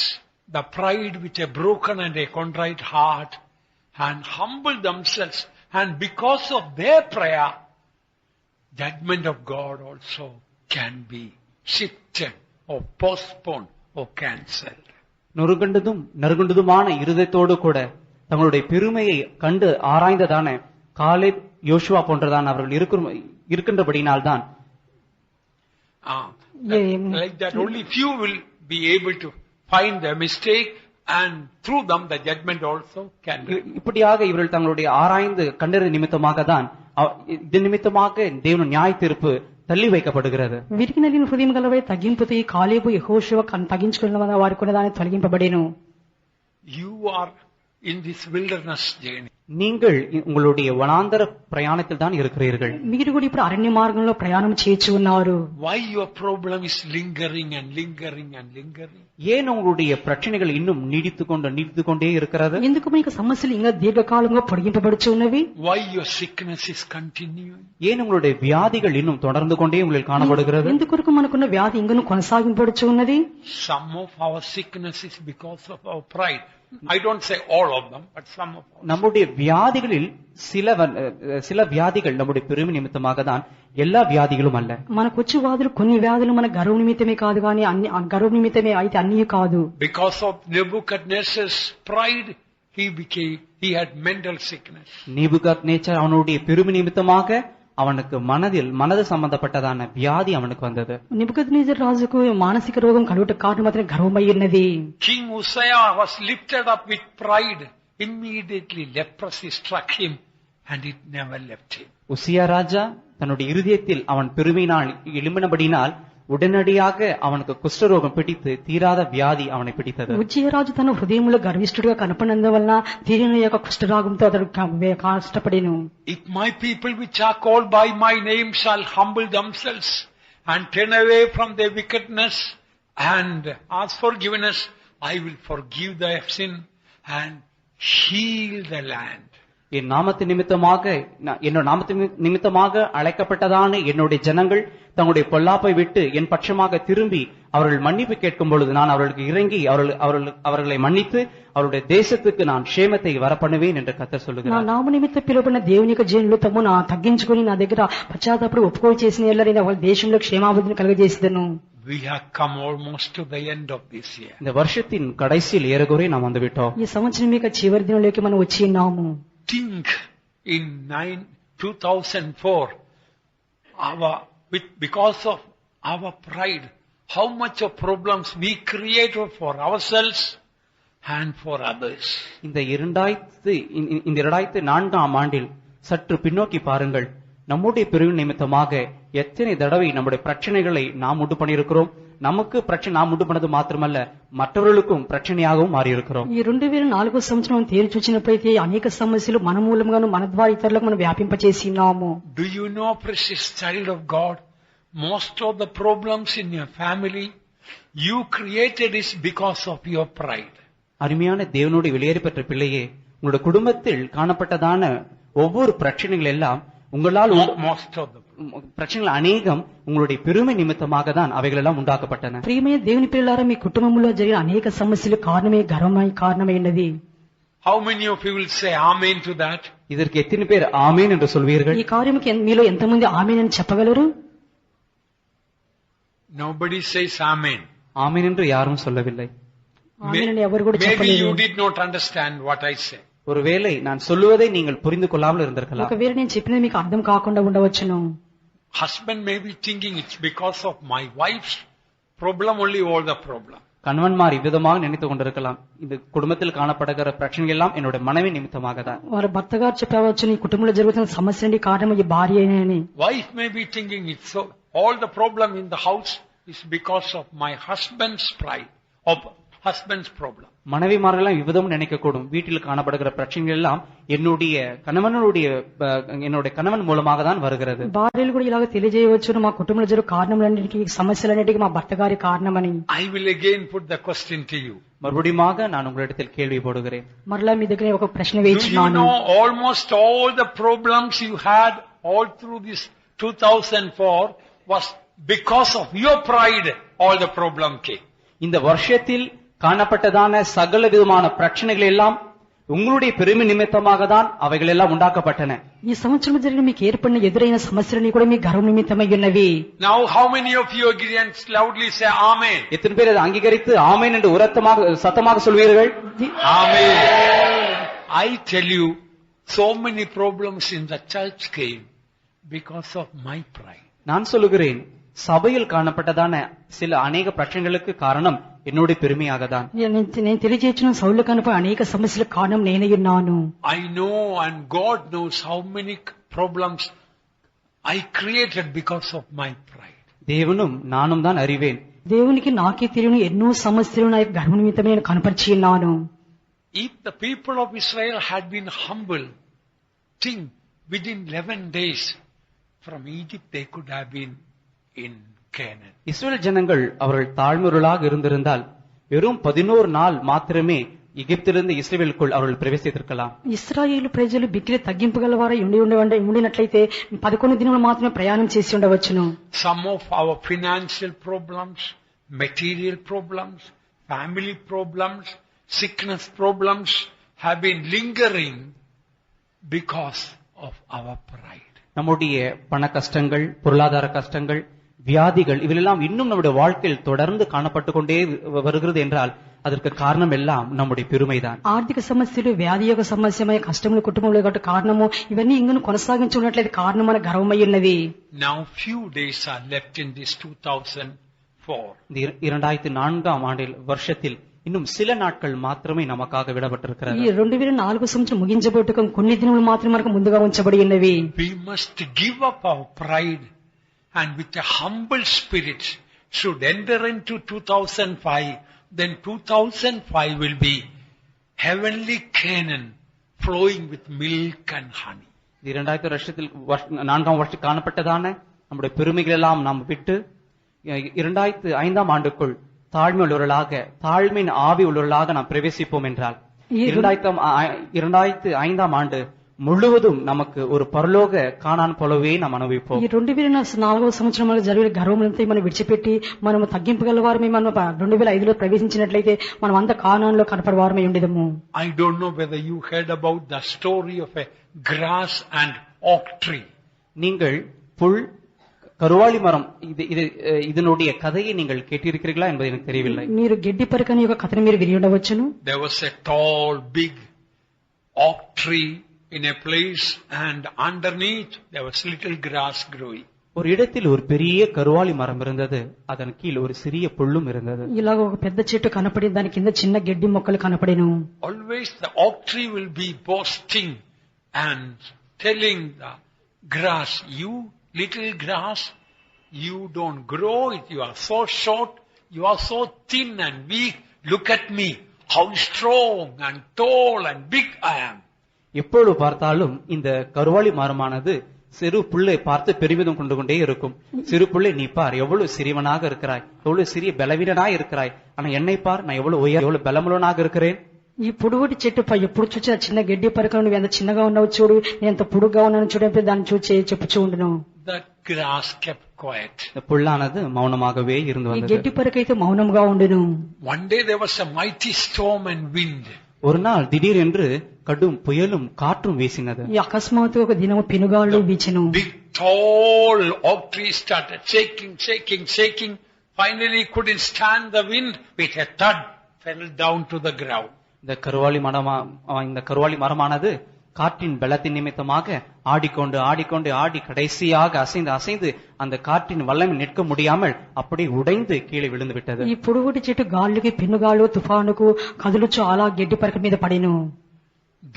the pride with a broken and a contrite heart and humble themselves, and because of their prayer, judgment of God also can be shifted or postponed or cancelled. நொறுகண்டதும் நறுகண்டதுமான இருதயத்தோடு கூட தங்களுடைய பெருமையை கண்டு ஆராய்ந்ததான Caleb யோசுவா போன்றதான அவர்கள் இருக்கின்றபடினால்தான் like that only few will be able to find their mistake, and through them the judgment also can be. இப்படியாக இவர்கள் தங்களுடைய ஆராய்ந்து கண்டறிந்த நிமித்தமாக தான் இது நிமித்தமாக தேவனுடைய நியாய தீர்ப்பு తల్లి వైకపడుகிறது. వీరికి నలిగిన హృదయం గలవై తగ్గింపుతో ఈ కాలేబు యెహోషువ తగ్గించుకున్న వారికి కూడా దాన్ని తొలగింపబడెను. You are in this wilderness journey. நீங்கள் உங்களுடைய வனாந்தர பிரயாணத்தில் தான் இருக்கிறீர்கள். మీరు కూడా ఇప్పుడు అరణ్య మార్గంలో ప్రయాణం చేయించి ఉన్నారు. Why your problem is lingering and lingering and lingering? ஏன் உங்களுடைய பிரச்சனைகள் இன்னும் நீடித்து கொண்டே இருக்கிறது? ఎందుకు మీకు సమస్యలు ఇంకా దీర్ఘకాలంగా పొడిగింపబడుచు ఉన్నవి? Why your sickness is continuing? ஏன் உங்களுடைய வியாதிகள் இன்னும் தொடர்ந்து கொண்டே உங்களுக்கு காணப்படுகிறது? ఎందుకొరకు మనకున్న వ్యాధి ఇంకను కొనసాగింపబడుచు ఉన్నది? Some of our sickness is because of our pride. I don't say all of them, but some of them. நம்முடைய வியாதிகளில் சில வியாதிகள் நம்முடைய பெருமை நிமித்தமாக தான், எல்லா வியாதிகளும் அல்ல. మనకు వచ్చే వ్యాధులు కొన్ని వ్యాధులు మన గర్వ నిమిత్తమే కాదు కానీ గర్వ నిమిత్తమే అయితే అన్నీ కాదు. Because of Nebuchadnezzar's pride, he had mental sickness. நேபுகத்நேச்சர் அவனுடைய பெருமை நிமித்தமாக அவனுக்கு மனது சம்பந்தப்பட்டதான வியாதி அவனுக்கு வந்தது. నెబుకద్నెజర్ రాజుకు మానసిక రోగం కలుగుట కారణం మాత్రం గర్వమై ఉన్నది. King Uzziah was lifted up with pride. Immediately leprosy struck him and it never left him. உசியா ராஜா தன்னுடைய இருதயத்தில் அவன் பெருமையினால் எழும்பினபடினால் ఉడనడియాగ అవనకు కుష్ఠరోగం పిడిத்து తీరాద వ్యాధి అవని పిడితది. ఉజ్జయరాజు తన హృదయంలో గర్విష్ఠుడిగా కనపడినందువలన తీరిన యొక్క కుష్ఠరోగంతో అతడు కష్టపడెను. If my people which are called by my name shall humble themselves and turn away from their wickedness and ask forgiveness, I will forgive their sin and heal the land. என் நாமத்து நிமித்தமாக என்னோட நாமத்து நிமித்தமாக அழைக்கப்பட்டதான என்னுடைய ஜனங்கள் தங்களுடைய பொல்லாப்பை விட்டு என் பட்சமாக திரும்பி அவர்கள் மன்னிப்பு கேட்கும் பொழுது நான் அவர்களுக்கு இறங்கி அவர்களை மன்னித்து அவருடைய தேசத்துக்கு நான் க்ஷேமத்தை வரப்பண்ணுவேன் என்று கர்த்தர் சொல்லுகிறார். నామ నిమిత్త పిలువబడిన దేవుని యొక్క జనులు తమను తగ్గించుకొని నా దగ్గర పశ్చాత్తాపడి ఒప్పుకోలు చేసిన ఎల్లరి వాళ్ళ దేశంలో క్షేమాభివృద్ధిని కలుగజేసేదను. We have come almost to the end of this year. இந்த வருஷத்தின் கடைசியில் ஏறக்குறை நாம் வந்து விட்டோம். ఈ సంవత్సరం యొక్క చివరి దినంలోకి మనం వచ్చి ఉన్నాము. Think in 2004, because of our pride, how much of problems we created for ourselves and for others. இந்த 2004ஆம் ஆண்டில் சற்று பின்னோக்கி பாருங்கள். நம்முடைய பிரிவு நிமித்தமாக எத்தனை தடவை நம்முடைய பிரச்சனைகளை நாம் உண்டு பண்ணியிருக்கிறோம். நமக்கு பிரச்சனை நாம் உண்டு பண்ணது மாத்திரமல்ல, மற்றவர்களுக்கும் பிரச்சனையாகவும் மாறி இருக்கிறோம். ఈ 2004 సంవత్సరం తేరి చూచినప్పుడైతే అనేక సమస్యలు మన మూలంగాను మన ద్వారా ఇతరులకు మనం వ్యాపింపచేసి ఉన్నాము. Do you know, precious child of God, most of the problems in your family you created is because of your pride. அருமையான தேவனுடைய வெளியேறி பெற்ற பிள்ளையே, உங்களுடைய குடும்பத்தில் காணப்பட்டதான ஒவ்வொரு பிரச்சனைகள் எல்லாம் உங்களால் பிரச்சனைகள் அநேகம் உங்களுடைய பெருமை நிமித்தமாக தான் அவைகள் எல்லாம் உண்டாக்கப்பட்டன. ప్రియమైన దేవుని పిల్లలారా, మీ కుటుంబంలో జరిగిన అనేక సమస్యలు కారణమే కారణమైనది. How many of you will say amen to that? இதற்கு எத்தனை பேர் ஆமென் என்று சொல்வீர்கள்? ఈ కార్యముకి మీలో ఎంతమంది ఆమేన్ అని చెప్పగలరు? Nobody says amen. ஆமென் என்று யாரும் சொல்லவில்லை. ఆమేన్ అని ఎవరు కూడా Maybe చెప్పలేరు. you did not understand what I say. ஒருவேளை நான் சொல்லுவதை நீங்கள் புரிந்து கொள்ளாமல் இருந்திருக்கலாம். ఒకవేళ నేను చెప్పినది మీకు అర్థం కాకుండా ఉండవచ్చును. Husband may be thinking it's because of my wife's problem only, all the problem. கணவன்மார் இவ்விதமாக நினைத்துக் கொண்டிருக்கலாம், இந்த குடும்பத்தில் காணப்படுகிற பிரச்சனைகள் எல்லாம் என்னுடைய மனைவி நிமித்தமாக தான். వారి భర్త గారు చెప్పవచ్చు, నీ కుటుంబంలో జరుగుతున్న సమస్యని కారణం ఈ భార్య అని. Wife may be thinking it's so, all the problem in the house is because of my husband's pride, of husband's problem. மனைவிமாரெல்லாம் இவ்விதம் நினைக்கக்கூடும், வீட்டில் காணப்படுகிற பிரச்சனைகள் எல்லாம் என்னுடைய கணவன் மூலமாக தான் வருகிறது. భార్యలు కూడా ఇలాగ తెలియజేయవచ్చు, మా కుటుంబంలో జరిగే కారణములన్నిటికీ సమస్యలన్నిటికీ మా భర్త గారి కారణమని. I will again put the question to you. மறுபடியும் நான் உங்களிடத்தில் கேள்வி போடுகிறேன். మరలా మీ దగ్గర ఒక ప్రశ్న Do you వేయించున్నాను. know almost all the problems you had all through this 2004 was because of your pride, all the problem came. இந்த வருஷத்தில் காணப்பட்டதான சகல விதமான பிரச்சனைகள் எல்லாம் உங்களுடைய பெருமை நிமித்தமாக தான் அவைகள் எல்லாம் உண்டாக்கப்பட்டன. ఈ సంవత్సరం జరిగిన మీకు ఏర్పడిన ఎదురైన సమస్యలన్నీ కూడా మీ గర్వ నిమిత్తమై ఉన్నవి. Now how many of you agree and loudly say amen? எத்தனை பேர் அதை அங்கீகரித்து ஆமென் என்று சத்தமாக சொல்வீர்கள்? Amen. I tell you, so many problems in the church came because of my pride. நான் சொல்லுகிறேன், சபையில் காணப்பட்டதான சில அநேக பிரச்சனைகளுக்கு காரணம் என்னுடைய பெருமையாக தான். నేను తెలియజేసిన సౌలు కనుక అనేక సమస్యలకు కారణం నేనై ఉన్నాను. I know and God knows how many problems I created because of my pride. தேவனும் நானும் தான் அறிவேன். దేవునికి నాకే తెలియని ఎన్నో సమస్యలు నా యొక్క గర్వ నిమిత్తమే నేను కనపరిచి ఉన్నాను. If the people of Israel had been humble, think within 11 days from Egypt they could have been in Canaan. இஸ்ரவேல் ஜனங்கள் அவர்கள் தாழ்மையுள்ளவர்களாக இருந்திருந்தால் வெறும் 11 நாள் மாத்திரமே எகிப்திலிருந்து இஸ்ரவேலுக்குள் அவர்கள் பிரவேசித்திருக்கலாம். ఇశ్రాయేలు ప్రజలు బిక్కిలి తగ్గింపగలవారై ఉండినట్లయితే 11 దినాలు మాత్రమే ప్రయాణం చేసి ఉండవచ్చును. Some of our financial problems, material problems, family problems, sickness problems have been lingering because of our pride. நம்முடைய பண கஷ்டங்கள், பொருளாதார கஷ்டங்கள், வியாதிகள் இவையெல்லாம் இன்னும் நம்முடைய வாழ்க்கையில் தொடர்ந்து காணப்பட்டு கொண்டே வருகிறது என்றால் அதற்கு காரணம் எல்லாம் நம்முடைய பெருமைதான். ఆర్థిక సమస్యలు, వ్యాధి యొక్క సమస్యమై కష్టములు కుటుంబంలో గట్టు కారణము ఇవన్నీ ఇంకను కొనసాగించున్నట్లయితే కారణం మన గర్వమై ఉన్నది. Now few days are left in this 2004. 2004ஆம் ஆண்டில் வருஷத்தில் இன்னும் சில நாட்கள் மாத்திரமே நமக்காக விடப்பட்டிருக்கிறது. ఈ 2004 సంవత్సరం ముగించబోటుకు కొన్ని దినములు మాత్రమే మనకు ముందుగా ఉంచబడి ఉన్నవి. We must give up our pride and with a humble spirit should enter into 2005, then 2005 will be heavenly Canaan flowing with milk and honey. 2000 வருஷத்தில் 4ஆம் வருஷத்தில் காணப்பட்டதான நம்முடைய பெருமைகள் எல்லாம் நாம் விட்டு 2005ஆம் ஆண்டுக்குள் தாழ்மை உள்ளவர்களாக, தாழ்மையின் ஆவி உள்ளவர்களாக நாம் பிரவேசிப்போம் என்றால் 2005ஆம் ஆண்டு ముழுవதும் நமக்கு ஒரு పరలోక కానాన్ పోలవే మనం అనుభవింపோம். ఈ 2004వ సంవత్సరంలో జరిగిన గర్వములంతా మనం విడిచిపెట్టి మనం తగ్గింపగల వారమే. మనం 2005లో ప్రవేశించినట్లయితే మనం అంత కానాన్లో కనపడే వారమే ఉండేదము. I don't know whether you heard about the story of a grass and oak tree. நீங்கள் புல் கருவாளி மரம் இதனுடைய கதையை நீங்கள் கேட்டிருக்கிறீர்களா என்பது எனக்கு தெரியவில்லை. మీరు గెడ్డి పరకని యొక్క కథను మీరు విని ఉండవచ్చును. There was a tall big oak tree in a place, and underneath there was little grass growing. ஒரு இடத்தில் ஒரு பெரிய கருவாளி மரம் இருந்தது, அதன் கீழ் ஒரு சிறிய புல்லும் இருந்தது. ఇలాగ ఒక పెద్ద చెట్టు కనపడి దాని కింద చిన్న గెడ్డి మొక్కలు కనపడెను. Always the oak tree will be boasting and telling the grass, you little grass, you don't grow it, you are so short, you are so thin and weak, look at me, how strong and tall and big I am. எப்பொழுது பார்த்தாலும் இந்த கருவாளி மரமானது சிறு புல்லை பார்த்து பெருமிதம் கொண்டு கொண்டே இருக்கும். சிறு புல்லை நீ பார், எவ்வளவு சிறியவனாக இருக்கிறாய், எவ்வளவு சிறிய பலவீனனாக இருக்கிறாய், ஆனா என்னை பார், நான் எவ்வளவு பலமுள்ளவனாக இருக்கிறேன். ఈ పొడుగుటి చెట్టుపై ఎప్పుడు చూసినా చిన్న గడ్డి పరకను నువ్వు ఎంత చిన్నగా ఉన్నావు చూడు, నేను ఎంత పొడుగ్గా ఉన్నాను చూడండి, దాన్ని చూసి చెప్పుచూ ఉండును. That grass kept quiet. புல்லானது மௌனமாகவே இருந்து வந்தது. ఈ గడ్డి పరకైతే మౌనంగా ఉండును. One day there was a mighty storm and wind. ஒரு நாள் திடீரென்று கடும் புயலும் காற்றும் வீசினது. ఈ అకస్మాత్తుగా ఒక దినము పెనుగాళ్ళు వీచెను. Big tall oak tree started shaking. Finally couldn't stand the wind. With a thud fell down to the ground. இந்த கருவாளி மரமானது காற்றின் பலத்தின் நிமித்தமாக ஆடி கடைசியாக அசைந்து அந்த காற்றின் வல்லமை நிற்க முடியாமல் அப்படியே உடைந்து கீழே விழுந்து விட்டது. ఈ పొడుగుటి చెట్టు గాలికి పెనుగాలు తుఫానుకు కదులుచు అలా గడ్డి పరక మీద పడెను.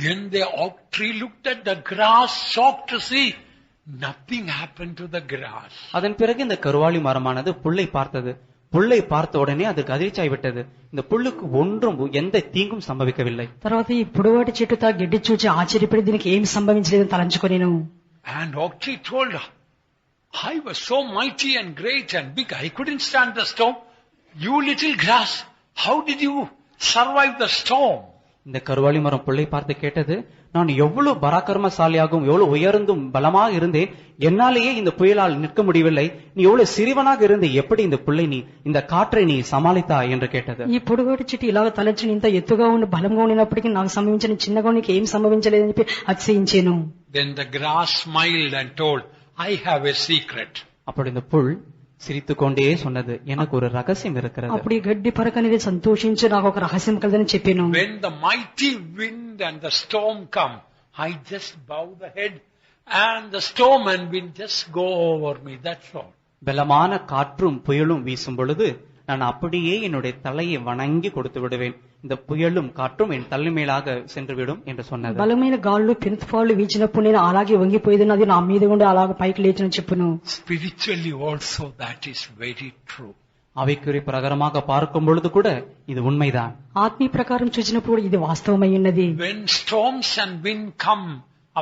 Then the oak tree looked at the grass, shocked to see nothing happened to the grass. அதன் பிறகு இந்த கருவாளி மரமானது புல்லை பார்த்தது. புல்லை பார்த்த உடனே அதுக்கு அதிர்ச்சியாய் விட்டது. இந்த புல்லுக்கு ஒன்றும் எந்த தீங்கும் சம்பவிக்கவில்லை. తర్వాత ఈ పొడుగుటి చెట్టు తా గడ్డి చూసి ఆశ్చర్యపడి దీనికి ఏం సంభవించలేదని తలంచుకొనేను. And oak tree told her, I was so mighty and great and big, I couldn't stand the storm. You little grass, how did you survive the storm? இந்த கருவாளி மரம் புல்லை பார்த்து கேட்டது, நான் எவ்வளவு பராக்கிரமசாலியாகவும் எவ்வளவு உயர்ந்தும் பலமாக இருந்தேன், என்னாலேயே இந்த புயலால் நிற்க முடியவில்லை, நீ எவ்வளவு சிறியவனாக இருந்து எப்படி இந்த புல்லை இந்த காற்றை நீ சமாளித்தாய் என்று கேட்டது. ఈ పొడుగుటి చెట్టు ఇలాగ తలంచి ఇంత ఎత్తుగా ఉండి బలంగా ఉన్నప్పటికీ నాకు సంభవించిన చిన్నగా నీకు ఏం సంభవించలేదని చెప్పి అతిశయించాను. Then the grass smiled and told, I have a secret. அப்படி இந்த புல் சிரித்துக் கொண்டே சொன்னது, எனக்கு ஒரு ரகசியம் இருக்கிறது. అప్పుడు ఈ గడ్డి పరక అనేది సంతోషించి నాకు ఒక రహస్యం కలదని చెప్పాను. When the mighty wind and the storm come, I just bow the head and the storm and wind just go over me, that's all. பலமான காற்றும் புயலும் வீசும் பொழுது நான் அப்படியே என்னுடைய தலையை வணங்கி கொடுத்து விடுவேன், இந்த புயலும் காற்றும் என் தலை மேலாக சென்று விடும் என்று சொன்னது. బలమైన గాళ్ళు పెనుతుఫాలు వీచినప్పుడు నేను అలాగే వంగిపోయేదని, అది నా మీద ఉండి అలాగే పైకి లేచని చెప్పును. Spiritually also that is very true. ஆவிக்குரிய பிரகாரமாக பார்க்கும் பொழுது கூட இது உண்மைதான். ఆత్మీయ ప్రకారం చూసినప్పుడు ఇది వాస్తవమై ఉన్నది. When storms and wind come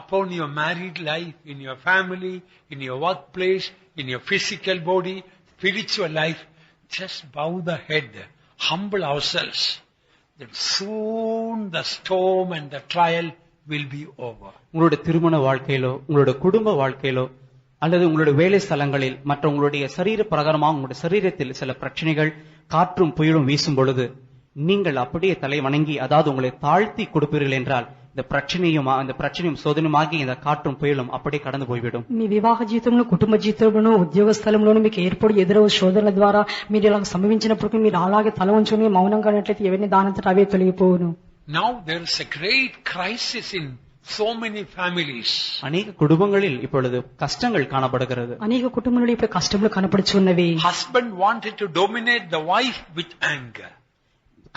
upon your married life, in your family, in your workplace, in your physical body, spiritual life, just bow the head, humble ourselves. Then soon the storm and the trial will be over. உங்களுடைய திருமண வாழ்க்கையிலோ, உங்களுடைய குடும்ப வாழ்க்கையிலோ, அல்லது உங்களுடைய வேலை ஸ்தலங்களில், மற்ற உங்களுடைய சரீர பிரகாரமாக உங்களுடைய சரீரத்தில் சில பிரச்சனைகள் காற்றும் புயலும் வீசும் பொழுது நீங்கள் அப்படியே தலை வணங்கி, அதாவது உங்களை தாழ்த்தி கொடுப்பீர்கள் என்றால் இந்த பிரச்சனையும் சோதனையுமாகி இந்த காற்றும் புயலும் அப்படியே கடந்து போய்விடும். మీ వివాహ జీవితంలో, కుటుంబ జీవితంలోనూ, ఉద్యోగ స్థలంలోనూ మీకు ఎదురవు శోధనల ద్వారా మీరు ఇలా సంభవించినప్పుడు మీరు అలాగే తల ఉంచుకుని మౌనంగా ఉన్నట్లయితే ఎవరిని దానంతట అవే తొలగిపోవును. Now there is a great crisis in so many families. அநேக குடும்பங்களில் இப்பொழுது கஷ்டங்கள் காணப்படுகிறது. అనేక కుటుంబాలలో ఇప్పుడు కష్టములు కనపడుచున్నవి. Husband wanted to dominate the wife with anger.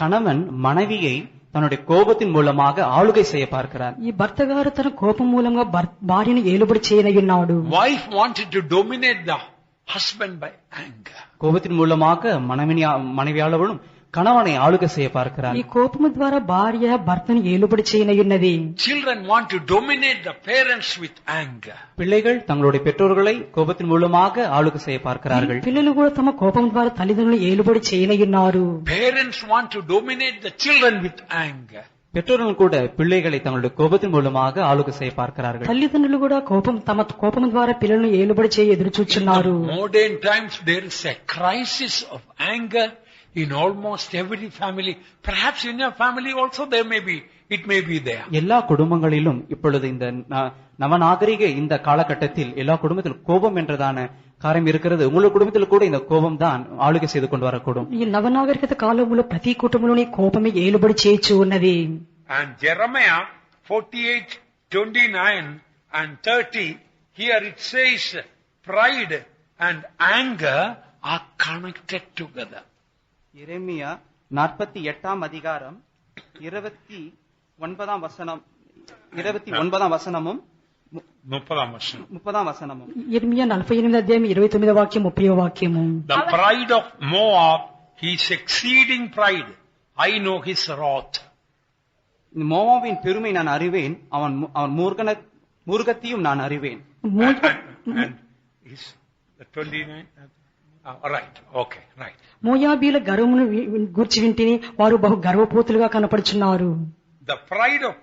கணவன் மனைவியை தன்னுடைய கோபத்தின் மூலமாக ஆளுகை செய்ய பார்க்கிறார். ఈ భర్త గారు తన కోపం మూలంగా భార్యను ఏలుబడి చేయనయ్యున్నాడు. Wife wanted to dominate the husband by anger. கோபத்தின் மூலமாக மனைவியாளவளும் கணவனை ஆளுகை செய்ய பார்க்கிறார். ఈ కోపము ద్వారా భార్య భర్తను ఏలుబడి చేయనయున్నది. Children want to dominate the parents with anger. பிள்ளைகள் தங்களுடைய பெற்றோர்களை கோபத்தின் மூலமாக ஆளுகை செய்ய பார்க்கிறார்கள். పిల్లలు కూడా తమ కోపం ద్వారా తల్లిదండ్రులను ఏలుబడి చేయనయున్నారు. Parents want to dominate the children with anger. பெற்றோர்கள் கூட பிள்ளைகளை தங்களுடைய கோபத்தின் மூலமாக ஆளுகை செய்ய பார்க்கிறார்கள். తల్లిదండ్రులు కూడా తమ కోపం ద్వారా పిల్లలను ఏలుబడి చేయ ఎదురు చూస్తున్నారు. Modern times there is a crisis of anger in almost every family. Perhaps in your family also it may be there. எல்லா குடும்பங்களிலும் இப்பொழுது இந்த நவநாகரிக இந்த காலகட்டத்தில் எல்லா குடும்பத்திலும் கோபம் என்றதான காரியம் இருக்கிறது. உங்களுடைய குடும்பத்தில் கூட இந்த கோபம் தான் ஆளுகை செய்து கொண்டு வரக்கூடும். ఈ నవనాగరికత కాలంలో ప్రతి కుటుంబంలోని కోపమే ఏలుబడి చేయొచ్చు ఉన్నది. And Jeremiah 48:29 and 30, here it says pride and anger are connected together. எரேமியா 48 அதிகாரம் 29 வசனமும் 30 வசனமும். ఇర్మియా 48 అధ్యాయం 29వ వాక్యం 30వ వాక్యము. The pride of Moab, he is exceeding pride. I know his wrath. மோவாபின் பெருமை நான் அறிவேன், அவன் மூர்க்கத்தையும் நான் அறிவேன். And is the 29 right, okay, right. మోయాబీల గర్వమును గూర్చి వింటిని వారు బహు గర్వపోతులుగా కనపడుచున్నారు. The pride of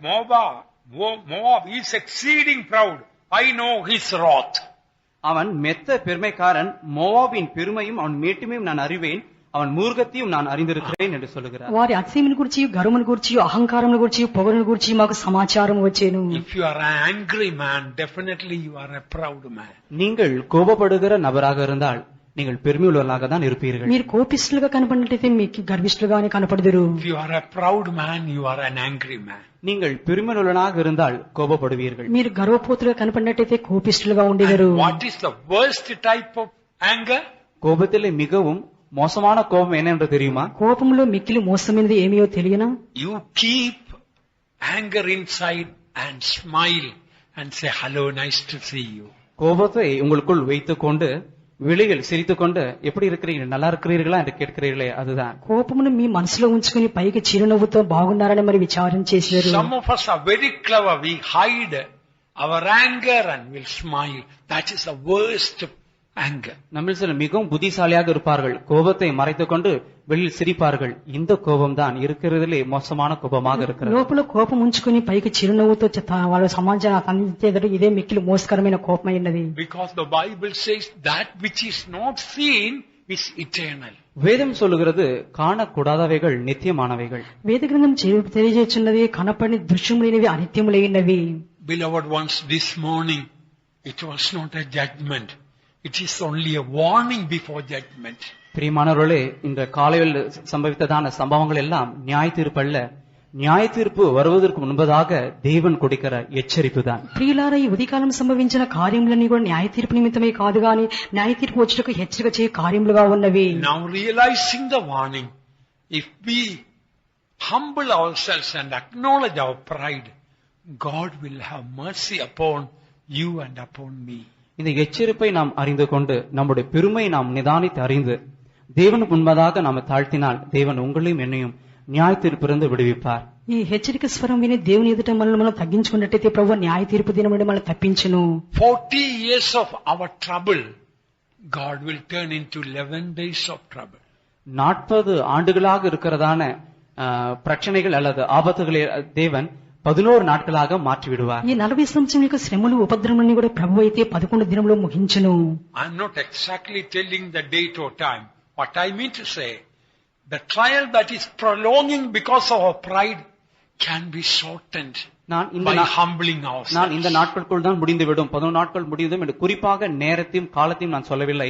Moab is exceeding proud. I know his wrath. அவன் மெத்த பெருமைக்காரன், மோவாபின் பெருமையும் அவன் மேட்டுமையும் நான் அறிவேன், அவன் மூர்க்கத்தையும் நான் அறிந்திருக்கிறேன் என்று சொல்லுகிறார். వారి అతిశయమును గూర్చి గర్వమును గూర్చి అహంకారమును గూర్చి పొగరును గూర్చి మాకు సమాచారం వచ్చేను. If you are an angry man, definitely you are a proud man. நீங்கள் கோபப்படுகிற நபராக இருந்தால் நீங்கள் பெருமையுள்ளவர்களாக தான் இருப்பீர்கள். మీరు కోపిష్ఠులుగా కనపడినట్లయితే మీకు గర్విష్ఠులుగానే కనపడదురు. If you are a proud man, you are an angry man. நீங்கள் பெருமையுள்ளவனாக இருந்தால் கோபப்படுவீர்கள். మీరు గర్వపోతులుగా కనపడినట్లయితే కోపిష్ఠులుగా ఉండేదారు. What is the worst type of anger? கோபத்திலே மிகவும் மோசமான கோபம் என்ன என்று தெரியுமா? కోపంలో మిక్కిలి మోసమైనది ఏమియో తెలియనా? You keep anger inside and smile and say hello, nice to see you. கோபத்தை உங்களுக்குள் வைத்துக் கொண்டு வெளியில் சிரித்துக் கொண்டு எப்படி இருக்கிறீர்கள், நல்லா இருக்கிறீர்களா என்று கேட்கிறீர்களே, அதுதான். కోపమును మీ మనసులో ఉంచుకుని పైకి చిరునవ్వుతో బాగున్నారని మరి విచారం చేశారు. Some of us are very clever. We hide our anger and we'll smile. That is the worst anger. நம்ம சிலர் மிகவும் புத்திசாலியாக இருப்பார்கள், கோபத்தை மறைத்துக் கொண்டு வெளியில் சிரிப்பார்கள். இந்த கோபம் தான் இருக்கிறதிலே மோசமான கோபமாக இருக்கிறது. లోపల కోపం ఉంచుకుని పైకి చిరునవ్వుతో వాళ్ళ సమాజాన్ని అందించేది ఇదే మిక్కిలి మోసకరమైన కోపమైనది. Because the Bible says that which is not seen is eternal. வேதம் சொல்லுகிறது காணக்கூடாதவைகள் நித்தியமானவைகள். వేద గ్రంథం తెలియజేస్తున్నది కనపడని దృశ్యములైనవి అనిత్యములైనవి. Beloved ones, this morning it was not a judgment. It is only a warning before judgment. பிரியமானவர்களே, இந்த காலையில் சம்பவித்ததான சம்பவங்கள் எல்லாம் நியாய தீர்ப்பு அல்ல, நியாய தீர்ப்பு வருவதற்கு முன்பதாக தேவன் கொடுக்கிற எச்சரிப்பு தான். ప్రియులారా, ఈ ఉదయకాలం సంభవించిన కార్యములన్నీ కూడా న్యాయ తీర్పు నిమిత్తమే కాదు గాని న్యాయ తీర్పు వచ్చుటకు హెచ్చరిక చేయ కార్యములుగా ఉన్నవి. Now realizing the warning, if we humble ourselves and acknowledge our pride, God will have mercy upon you and upon me. இந்த எச்சரிப்பை நாம் அறிந்து கொண்டு நம்முடைய பெருமை நாம் நிதானித்து அறிந்து தேவனுக்கு முன்பதாக நாம் தாழ்த்தினால் தேவன் உங்களையும் என்னையும் న్యాయ తీర్పునందు విడివిపార్. ఈ హెచ్చరిక స్వరం విని దేవుని ఎదుట మనం తగ్గించుకున్నట్టయితే ప్రభువు న్యాయ తీర్పు దినం నుండి మనల్ని తప్పించును. 40 years of our trouble God will turn into 11 days of trouble. 40 ஆண்டுகளாக இருக்கிறதான பிரச்சனைகள் அல்லது ஆபத்துகளை தேவன் 11 நாட்களாக மாற்றி விடுவார். ఈ 40 సంవత్సరం యొక్క శ్రమలు ఉపద్రవములను కూడా ప్రభువు అయితే 11 దినములో ముగించును. I am not exactly telling the date or time. What I mean to say, the trial that is prolonging because of our pride can be shortened by humbling ourselves. நான் இந்த நாட்களுக்குள் தான் முடிந்துவிடும், 11 நாட்கள் முடிந்துவிடும் என்று குறிப்பாக நேரத்தையும் காலத்தையும் நான் சொல்லவில்லை.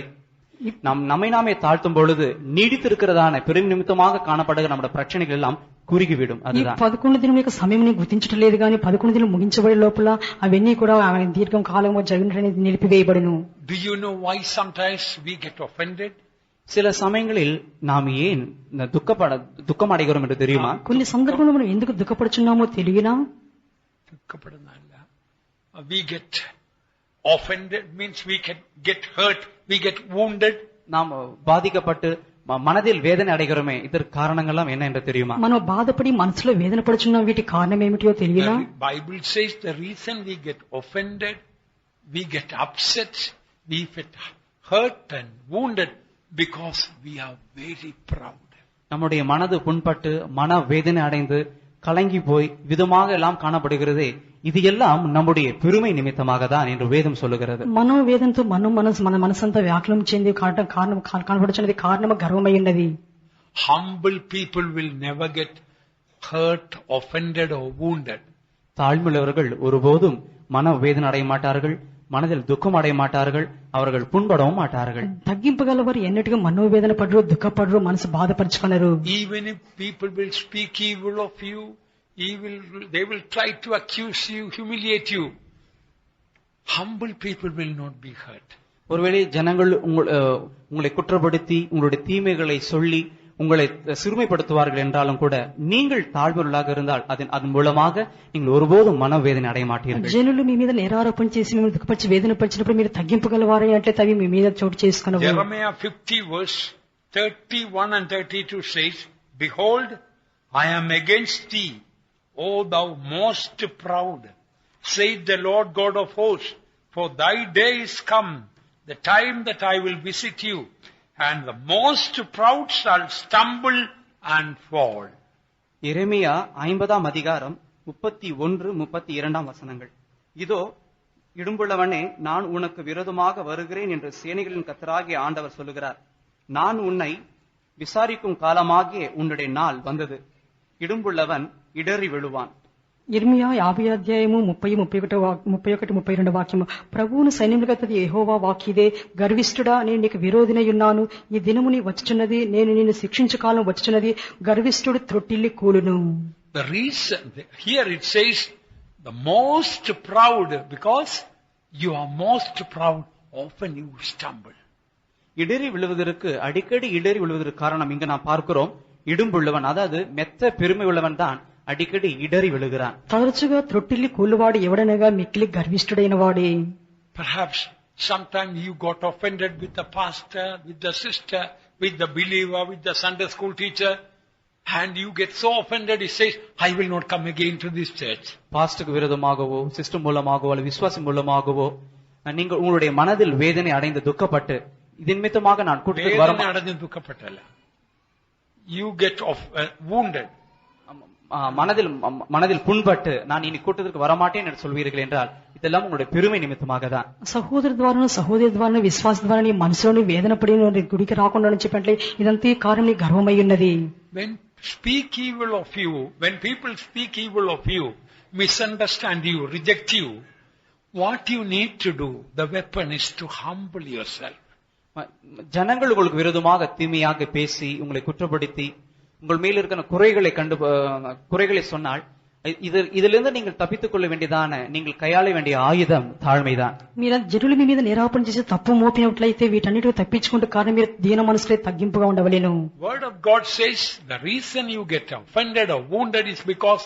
நாம் நம்மை நாமே தாழ்த்தும் பொழுது நீடித்திருக்கிறதான பெரும் நிமித்தமாக காணப்படுகிற நம்முடைய பிரச்சனைகள் எல்லாம் குறுகிவிடும். அதுதான் 11 దినం యొక్క సమయం గుర్తించట్లేదు కానీ 11 దినం ముగించబడే లోపల అవన్నీ కూడా దీర్ఘం కాలంగా జరిగినట్టు నిలిపివేయబడును. Do you know why sometimes we get offended? சில சமயங்களில் நாம் ஏன் துக்கம் அடைகிறோம் என்று தெரியுமா? కొన్ని సందర్భంలో మనం ఎందుకు దుఃఖపడుచున్నామో తెలియనా? దుఃఖపడనల్ల we get Offended means we can get hurt, we get wounded. நாம் பாதிக்கப்பட்டு மனதில் வேதனை அடைகிறோமே, இதற்கு காரணங்கள்லாம் என்ன என்று தெரியுமா? మనం బాధపడి మనసులో వేదన పడుచున్నాం, వీటి కారణం ఏమిటో తెలియనా? The Bible says the reason we get offended, we get upset, we get hurt and wounded because we are very proud. நம்முடைய மனது புண்பட்டு மன வேதனை அடைந்து கலங்கி போய் விதமாக எல்லாம் காணப்படுகிறதே, இது எல்லாம் நம்முடைய பெருமை நிமித்தமாக தான் என்று வேதம் சொல்லுகிறது. మనోవేదనతో మన మనసంతా వ్యాకులం చెంది కారణం కనబడుచున్నది కారణము గర్వమై ఉన్నది. Humble people will never get hurt, offended or wounded. தாழ்மையுள்ளவர்கள் ஒருபோதும் மன வேதனை அடைய மாட்டார்கள், மனதில் துக்கம் அடைய மாட்டார்கள், அவர்கள் புண்படவும் மாட்டார்கள். తగ్గింపగలవారు ఎన్నటిగా మనోవేదన పడరు, దుఃఖపడరు, మనసు బాధపరచుకున్నారు. Even if people will speak evil of you, they will try to accuse you, humiliate you. Humble people will not be hurt. ஒருவேளை ஜனங்கள் உங்களை குற்றப்படுத்தி உங்களுடைய தீமைகளை சொல்லி உங்களை சிறுமைப்படுத்துவார்கள் என்றாலும் கூட நீங்கள் தாழ்வுள்ளாக இருந்தால் அதன் மூலமாக நீங்கள் ஒருபோதும் மனவேதனை அடைய மாட்டீர்கள். జనులు మీ మీద నేరారోపణ చేసి మిమ్మల్ని దుఃఖపరిచి వేదన పరిచినప్పుడు మీరు తగ్గింపగలవారే అంటే అవి మీ మీద చోటు చేసుకున్నారు. Jeremiah 50 verse 31 and 32 says, Behold, I am against thee, O thou most proud, saith the Lord God of hosts, for thy day is come, the time that I will visit you, and the most proud shall stumble and fall. எரேமியா 50ஆம் அதிகாரம் 31, 32 வசனங்கள். இதோ இடும்புள்ளவனே, நான் உனக்கு விரோதமாக வருகிறேன் என்று சேனைகளின் கர்த்தராகிய ஆண்டவர் சொல்லுகிறார். நான் உன்னை விசாரிக்கும் காலமாகிய உன்னுடைய நாள் வந்தது. இடும்புள்ளவன் இடறி விழுவான். ఇర్మియా 50 అధ్యాయము 30, 31, 32 వాక్యము. ప్రభువును సైన్యములగతది యెహోవా వాక్యదే, గర్విష్ఠుడా, నేను నీకు విరోధినయున్నాను. ఈ దినము నీ వచ్చుచున్నది, నేను నిన్ను శిక్షించు కాలం వచ్చుచున్నది. గర్విష్ఠుడు త్రొట్టిల్లి కూలును. The reason here it says the most proud, because you are most proud, often you stumble. இடறி விழுவதற்கு அடிக்கடி இடறி விழுவதற்கு காரணம் இங்க நாம் பார்க்கிறோம். இடும்புள்ளவன், அதாவது மெத்த பெருமை உள்ளவன் தான் అడికడి ఇడరి వెలుగురాన్. తరచుగా త్రొట్టిల్లి కూలువాడు ఎవడనగా మిక్కిలి గర్విష్ఠుడైన వాడే. Perhaps sometime you got offended with the pastor, with the sister, with the believer, with the Sunday school teacher, and you get so offended, he says, I will not come again to this church. பாஸ்டருக்கு விரோதமாகவோ, system மூலமாகவோ அல்லது விசுவாசி மூலமாகவோ நீங்கள் உங்களுடைய மனதில் வேதனை அடைந்து துக்கப்பட்டு இதன் நிமித்தமாக நான் கூட்டத்துக்கு வர வேதனை அடைந்து துக்கப்பட்டல. You get wounded. மனதில் புண்பட்டு நான் இனி கூட்டத்திற்கு வரமாட்டேன் என்று சொல்வீர்கள் என்றால் இதெல்லாம் உங்களுடைய பெருமை நிமித்தமாக தான். సహోదరు ద్వారా సహోదరి ద్వారా విశ్వాస ద్వారా నీ మనసులోని వేదన పడి గుడికి రాకుండా చెప్పండి, ఇదంతా కారణం నీ గర్వమై ఉన్నది. When people speak evil of you, misunderstand you, reject you, what you need to do, the weapon is to humble yourself. ஜனங்கள் உங்களுக்கு விரோதமாக தீமையாக பேசி உங்களை குற்றப்படுத்தி உங்கள் மேல் இருக்கிற குறைகளை சொன்னால் இதிலிருந்து நீங்கள் தப்பித்துக் கொள்ள வேண்டியதான நீங்கள் கையாள வேண்டிய ஆயுதம் தாழ்மைதான். మీరు జనుల మీద నిరాపణ చేసి తప్పు మోపినట్లయితే వీటన్నిటిని తప్పించుకుంటూ కారణం మీరు దీన మనసులే తగ్గింపుగా ఉండవలేను. Word of God says the reason you get offended or wounded is because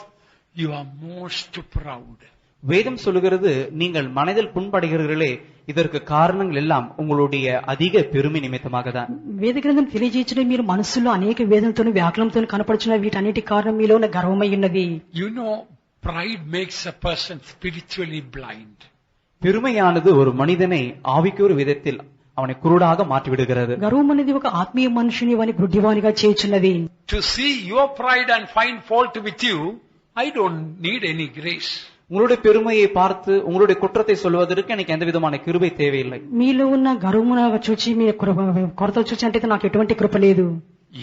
you are most proud. வேதம் சொல்லுகிறது நீங்கள் மனதில் புண்படுகிறீர்களே, இதற்கு காரணங்கள் எல்லாம் உங்களுடைய அதிக பெருமை நிமித்தமாக தான். వేద గ్రంథం తెలియజేసిన మీరు మనసులో అనేక వేదనతో వ్యాకులంతో కనపడుచున్న వీటన్నిటి కారణం మీలో ఉన్న గర్వమై ఉన్నది. You know, pride makes a person spiritually blind. பெருமையானது ஒரு மனிதனை ஆவிக்குரிய விதத்தில் அவனை குருடாக மாற்றிவிடுகிறது. గర్వం అనేది ఒక ఆత్మీయ మనిషిని వాని గుడ్డివానిగా చేయుచున్నది. To see your pride and find fault with you, I don't need any grace. உங்களுடைய பெருமையை பார்த்து உங்களுடைய குற்றத்தை சொல்வதற்கு எனக்கு எந்த விதமான கிருபை தேவையில்லை. మీలో ఉన్న గర్వమును చూచి మీ కొరతలు చూచి అంటే నాకు ఎటువంటి కృప లేదు.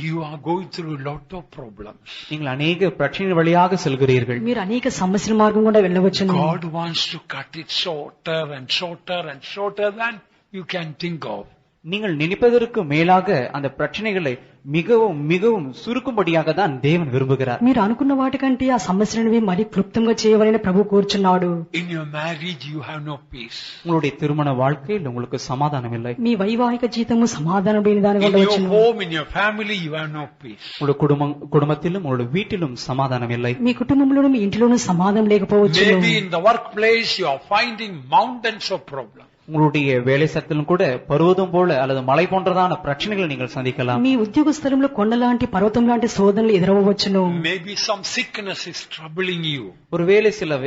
You are going through a lot of problems. நீங்கள் அநேக பிரச்சனை வழியாக செல்கிறீர்கள். మీరు అనేక సమస్యల మార్గం గుండా వెళ్ళవచ్చును. God wants to cut it shorter and shorter and shorter than you can think of. நீங்கள் நினைப்பதற்கு மேலாக அந்த பிரச்சனைகளை மிகவும் மிகவும் சுருக்கும்படியாக தான் தேவன் விரும்புகிறார். మీరు అనుకున్న వాటికంటే ఆ సమస్యలను మరి క్లుప్తంగా చేయవాలని ప్రభు కోరుచున్నాడు. In your marriage you have no peace. உங்களுடைய திருமண வாழ்க்கையில் உங்களுக்கு சமாதானம் இல்லை. మీ వైవాహిక జీవితము సమాధానం లేని దానిగా In your ఉండవచ్చును. home, in your family you have no peace. உங்களுடைய குடும்பத்திலும் உங்களுடைய வீட்டிலும் சமாதானம் இல்லை. మీ కుటుంబంలోనూ మీ ఇంటిలోనూ సమాధానం లేకపోవచ్చును. Maybe in the workplace you are finding mountains of problems. உங்களுடைய வேலை சத்திலும் கூட பருவதம் போல அல்லது மலை போன்றதான பிரச்சனைகளை நீங்கள் சந்திக்கலாம். మీ ఉద్యోగ స్థలంలో కొండలాంటి పర్వతం లాంటి శోధనలు ఎదురవ్వవచ్చును. Maybe some sickness is troubling you. ஒருவேளை சில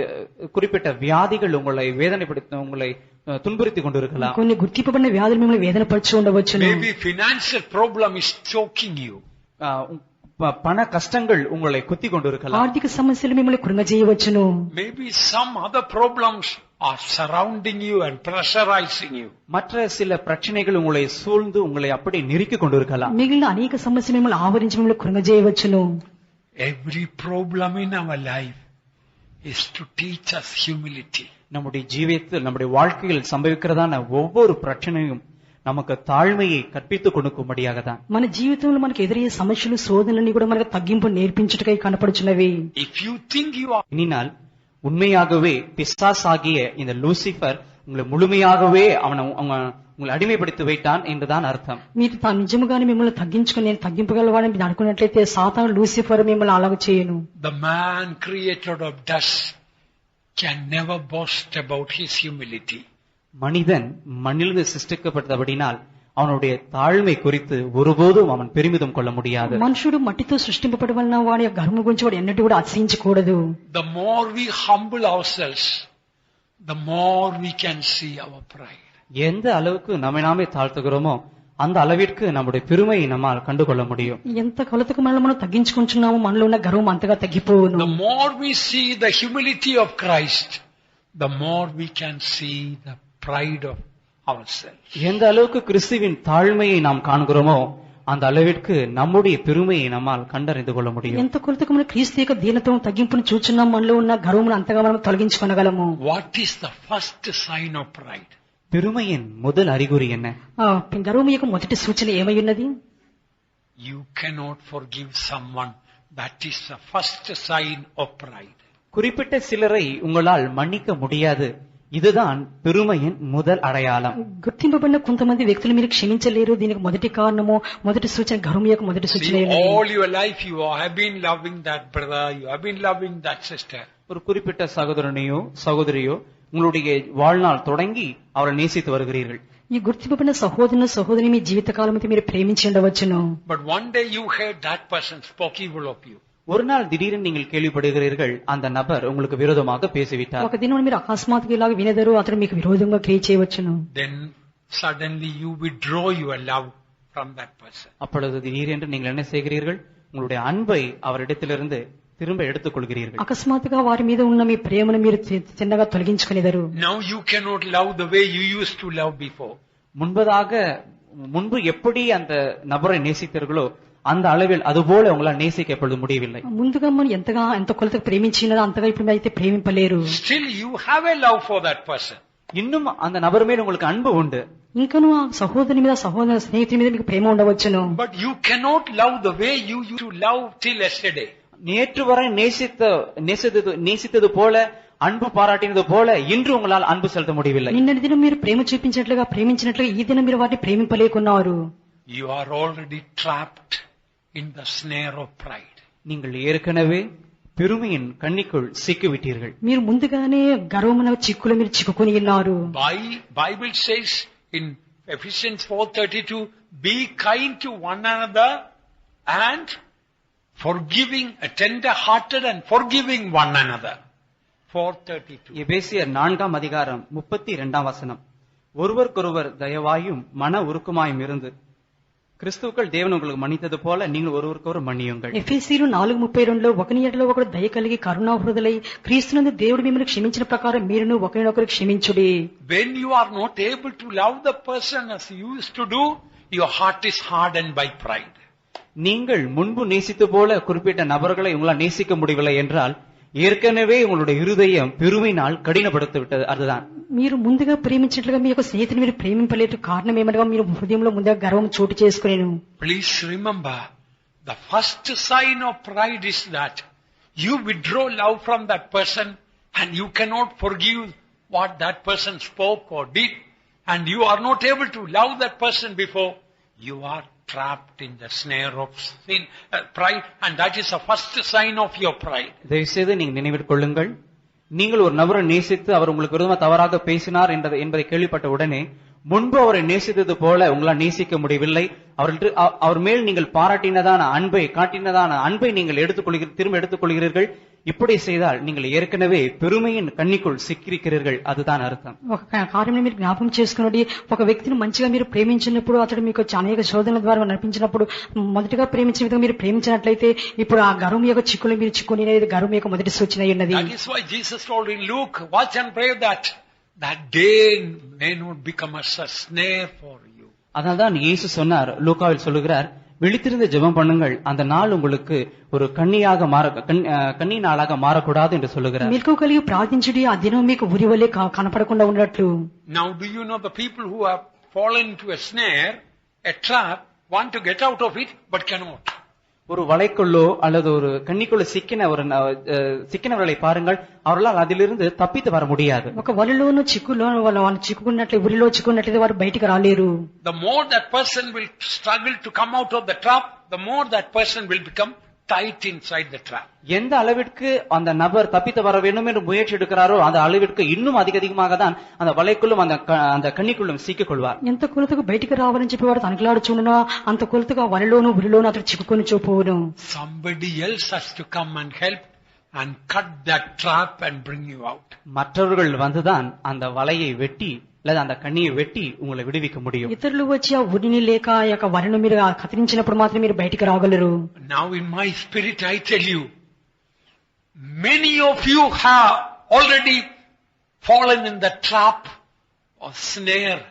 குறிப்பிட்ட வியாதிகள் உங்களை வேதனைப்படுத்த உங்களை துன்புறுத்திக் கொண்டிருக்கலாம். కొన్ని గుర్తింపబడిన వ్యాధులు మిమ్మల్ని వేదనపరిచి ఉండవచ్చును. Maybe financial problem is choking you. பண கஷ்டங்கள் உங்களை குத்தி கொண்டிருக்கலாம். ఆర్థిక సమస్యలు మిమ్మల్ని కృంగజేయవచ్చును. Maybe some other problems are surrounding you and pressurizing you. மற்ற சில பிரச்சனைகள் உங்களை சூழ்ந்து உங்களை அப்படி நெருக்கிக் கொண்டிருக்கலாம். మిగిలిన అనేక సమస్యలు మిమ్మల్ని ఆవరించి మిమ్మల్ని కృంగజేయవచ్చును. Every problem in our life is to teach us humility. நம்முடைய ஜீவியத்தில் நம்முடைய வாழ்க்கையில் சம்பவிக்கிறதான ஒவ்வொரு பிரச்சனையும் நமக்கு தாழ்மையை கற்பித்துக் கொடுக்கும்படியாக தான். మన జీవితంలో మనకు ఎదురయ్యే సమస్యలు శోధనలన్నీ కూడా మనకు తగ్గింపు నేర్పించుటకై కనపడుచున్నవి. If you think you are இனினால் உண்மையாகவே பிசாசாகிய இந்த லூசிபர் உங்களை முழுமையாகவே உங்களை அடிமைப்படுத்தி வைத்தான் என்றுதான் அர்த்தம். మీరు నిజముగానే మిమ్మల్ని తగ్గించుకుని నేను తగ్గింపగలవాడని మీరు అనుకున్నట్లయితే సాతాను లూసిఫర్ మిమ్మల్ని అలాగ చేయను. The man created of dust can never boast about his humility. மனிதன் மண்ணிலிருந்து சிருஷ்டிக்கப்பட்டபடினால் அவனுடைய தாழ்மை குறித்து ஒருபோதும் அவன் பெருமிதம் கொள்ள முடியாது. మనుషుడు మట్టితో సృష్టింపబడి వలన వాడి గర్వం గురించి వాడు ఎన్నటి కూడా అతిశయించకూడదు. The more we humble ourselves, the more we can see our pride. எந்த அளவுக்கு நம்மை நாமே தாழ்த்துகிறோமோ அந்த அளவிற்கு நம்முடைய பெருமையை நம்மால் கண்டுகொள்ள முடியும். ఎంత కొలతకు మనం తగ్గించుకుంటున్నామో మనలో ఉన్న గర్వం అంతగా తగ్గిపోవును. The more we see the humility of Christ, the more we can see the pride of ourselves. எந்த அளவுக்கு கிறிஸ்துவின் தாழ்மையை நாம் காண்கிறோமோ அந்த அளவிற்கு நம்முடைய பெருமையை நம்மால் கண்டறிந்து கொள்ள முடியும். ఎంత కొలతకు మనం క్రీస్తు యొక్క దీనత్వం తగ్గింపును చూచున్నాం మనలో ఉన్న గర్వమును అంతగా మనం తొలగించుకొనగలము. What is the first sign of pride? பெருமையின் முதல் அறிகுறி என்ன? గర్వము యొక్క మొదటి సూచన ఏమై ఉన్నది? You cannot forgive someone. That is the first sign of pride. குறிப்பிட்ட சிலரை உங்களால் மன்னிக்க முடியாது. இதுதான் பெருமையின் முதல் அடையாளம். గుర్తింపబడిన కొంతమంది వ్యక్తులు మీరు క్షమించలేరు. దీనికి మొదటి కారణము మొదటి సూచన గర్వం యొక్క మొదటి సూచన. All your life you have been loving that brother, you have been loving that sister. ஒரு குறிப்பிட்ட சகோதரனையோ சகோதரியோ உங்களுடைய வாழ்நாள் தொடங்கி அவரை நேசித்து வருகிறீர்கள். ఈ గుర్తింపబడిన సహోదరుని సహోదరి మీ జీవితకాలమంతా మీరు ప్రేమించి ఉండవచ్చును. But one day you heard that person spoke evil of you. ஒரு நாள் திடீரென நீங்கள் கேள்விப்படுகிறீர்கள் அந்த நபர் உங்களுக்கு விரோதமாக பேசிவிட்டார். ఒక దినం మీరు అకస్మాత్తుగా ఇలాగ వినదరు అతను మీకు విరోధంగా క్రియ చేయవచ్చును. Then suddenly you withdraw your love from that person. அப்பொழுது திடீரென்று நீங்கள் என்ன செய்கிறீர்கள்? உங்களுடைய அன்பை அவரிடத்திலிருந்து திரும்ப எடுத்துக் கொள்கிறீர்கள். అకస్మాత్తుగా వారి మీద ఉన్న మీ ప్రేమను మీరు చిన్నగా తొలగించుకునేదారు. Now you cannot love the way you used to love before. முன்பு எப்படி அந்த நபரை நேசித்தீர்களோ அந்த அளவில் அதுபோல உங்களால் நேசிக்க எப்பொழுது முடியவில்லை. ముందుగా మనం ఎంత కొలతకు ప్రేమించినదో అంతగా ఇప్పుడు అయితే ప్రేమింపలేరు. Still you have a love for that person. இன்னும் அந்த நபர் மேல் உங்களுக்கு அன்பு உண்டு. ఇంకను ఆ సహోదరుని మీద సహోదర స్నేహితుని మీద మీకు ప్రేమ ఉండవచ్చును. But you cannot love the way you used to love till yesterday. நேற்று வரை நேசித்தது போல அன்பு பாராட்டினது போல இன்று உங்களால் அன்பு செலுத்த முடியவில்லை. నిన్నటి దినం మీరు ప్రేమ చూపించినట్లుగా ప్రేమించినట్లుగా ఈ దినం మీరు వాటిని ప్రేమింపలేకున్నారు. You are already trapped in the snare of pride. நீங்கள் ஏற்கனவே பெருமையின் கண்ணிக்குள் சிக்கிவிட்டீர்கள். మీరు ముందుగానే గర్వమున చిక్కులో మీరు చిక్కుకొని ఉన్నారు. Bible says in Ephesians 4:32, be kind to one another and forgiving, tender-hearted and forgiving one another. 4:32. எபேசியர் 4ஆம் அதிகாரம் 32ஆம் வசனம். ஒருவருக்கொருவர் தயவாயும் மன உருக்கமாயும் இருந்து கிறிஸ்துவுக்குள் தேவன் உங்களுக்கு மன்னித்தது போல நீங்கள் ஒருவருக்கொருவர் மன்னியுங்கள். ఎఫెసీయులు 4:32లో ఒకని ఎడల ఒకడు దయ కలిగి కరుణాహృదయులై క్రీస్తునందు దేవుడు మిమ్మల్ని క్షమించిన ప్రకారం మీరును ఒకరినొకరు క్షమించుడి. When you are not able to love the person as you used to do, your heart is hardened by pride. நீங்கள் முன்பு நேசித்து போல குறிப்பிட்ட நபர்களை உங்களால் நேசிக்க முடியவில்லை என்றால் ஏற்கனவே உங்களுடைய இருதயம் பெருமையினால் கடினப்படுத்தி விட்டது. அதுதான் మీరు ముందుగా ప్రేమించినట్లుగా మీ యొక్క స్నేహితుని మీరు ప్రేమింపలేదు. కారణం ఏమనగా మీరు హృదయంలో ముందుగా గర్వం చోటు చేసుకునేను. Please remember, the first sign of pride is that you withdraw love from that person and you cannot forgive what that person spoke or did, and you are not able to love that person before. You are trapped in the snare of sin, pride, and that is the first sign of your pride. தயவுசெய்து நீங்கள் நினைவில் கொள்ளுங்கள், நீங்கள் ஒரு நபரை நேசித்து அவர் உங்களுக்கு விரோதமாக தவறாக பேசினார் என்பதை கேள்விப்பட்ட உடனே முன்பு அவரை நேசித்தது போல உங்களால் நேசிக்க முடியவில்லை. அவர் மேல் நீங்கள் பாராட்டினதான அன்பை நீங்கள் திரும்ப எடுத்துக்கொள்கிறீர்கள். இப்படி செய்தால் நீங்கள் ஏற்கனவே பெருமையின் கண்ணிக்குள் சிக்கியிருக்கிறீர்கள். அதுதான் அர்த்தம். ఒక కార్యం మీరు జ్ఞాపకం చేసుకున్నది, ఒక వ్యక్తిని మంచిగా మీరు ప్రేమించినప్పుడు అతడు మీకు అనేక శోధనల ద్వారా నడిపించినప్పుడు మొదటిగా ప్రేమించిన విధంగా మీరు ప్రేమించినట్లయితే ఇప్పుడు ఆ గర్వం యొక్క చిక్కులు మీరు చిక్కుకునేది గర్వం యొక్క మొదటి సూచన ఉన్నది. That is why Jesus told in Luke, watch and pray that day may not become a snare for you. அதனால்தான் இயேசு சொன்னார், லூக்காவில் சொல்லுகிறார், விழித்திருந்து ஜெபம் பண்ணுங்கள், அந்த நாள் உங்களுக்கு ஒரு கண்ணி நாளாக மாறக்கூடாது என்று சொல்லுகிறார். మెలకువ కలిగి ప్రార్థించుడి, ఆ దినం మీకు ఉరివలే కనపడకుండా ఉన్నట్లు. Now do you know the people who have fallen into a snare, a trap, want to get out of it but cannot. ஒரு வலைக்குள்ளோ அல்லது ஒரு கண்ணிக்குள்ள சிக்கினவர்களை பாருங்கள், அவர்களால் அதிலிருந்து தப்பித்து வர முடியாது. ఒక వలలోను చిక్కులో వాళ్ళు చిక్కుకున్నట్లే, ఉరిలో చిక్కున్నట్లయితే వారు బయటికి రాలేరు. The more that person will struggle to come out of the trap, the more that person will become tight inside the trap. எந்த அளவிற்கு அந்த நபர் தப்பித்து வர வேண்டும் என்று முயற்சி எடுக்கிறாரோ அந்த அளவிற்கு இன்னும் அதிகமாக தான் அந்த வலைக்குள்ளும் அந்த கண்ணிக்குள்ளும் சிக்கிக் கொள்வார். ఎంత కొలతకు బయటికి రావాలని చెప్పి వాడు తనకలాడుచుండునా అంత కొలతకు ఆ వలలోను ఉరిలోను అతడు చిక్కుకొని చూపోవును. Somebody else has to come and help and cut that trap and bring you out. மற்றவர்கள் வந்துதான் அந்த வலையை வெட்டி లేదా அந்த కన్నిயை వెట్టి உங்களை విడివిక முடியும். ఇతరులు వచ్చి ఆ ఉరిని లేక ఆ యొక్క వలను మీరు కత్తిరించినప్పుడు మాత్రం మీరు బయటికి రాగలరు. Now in my spirit I tell you, many of you have already fallen in the trap or snare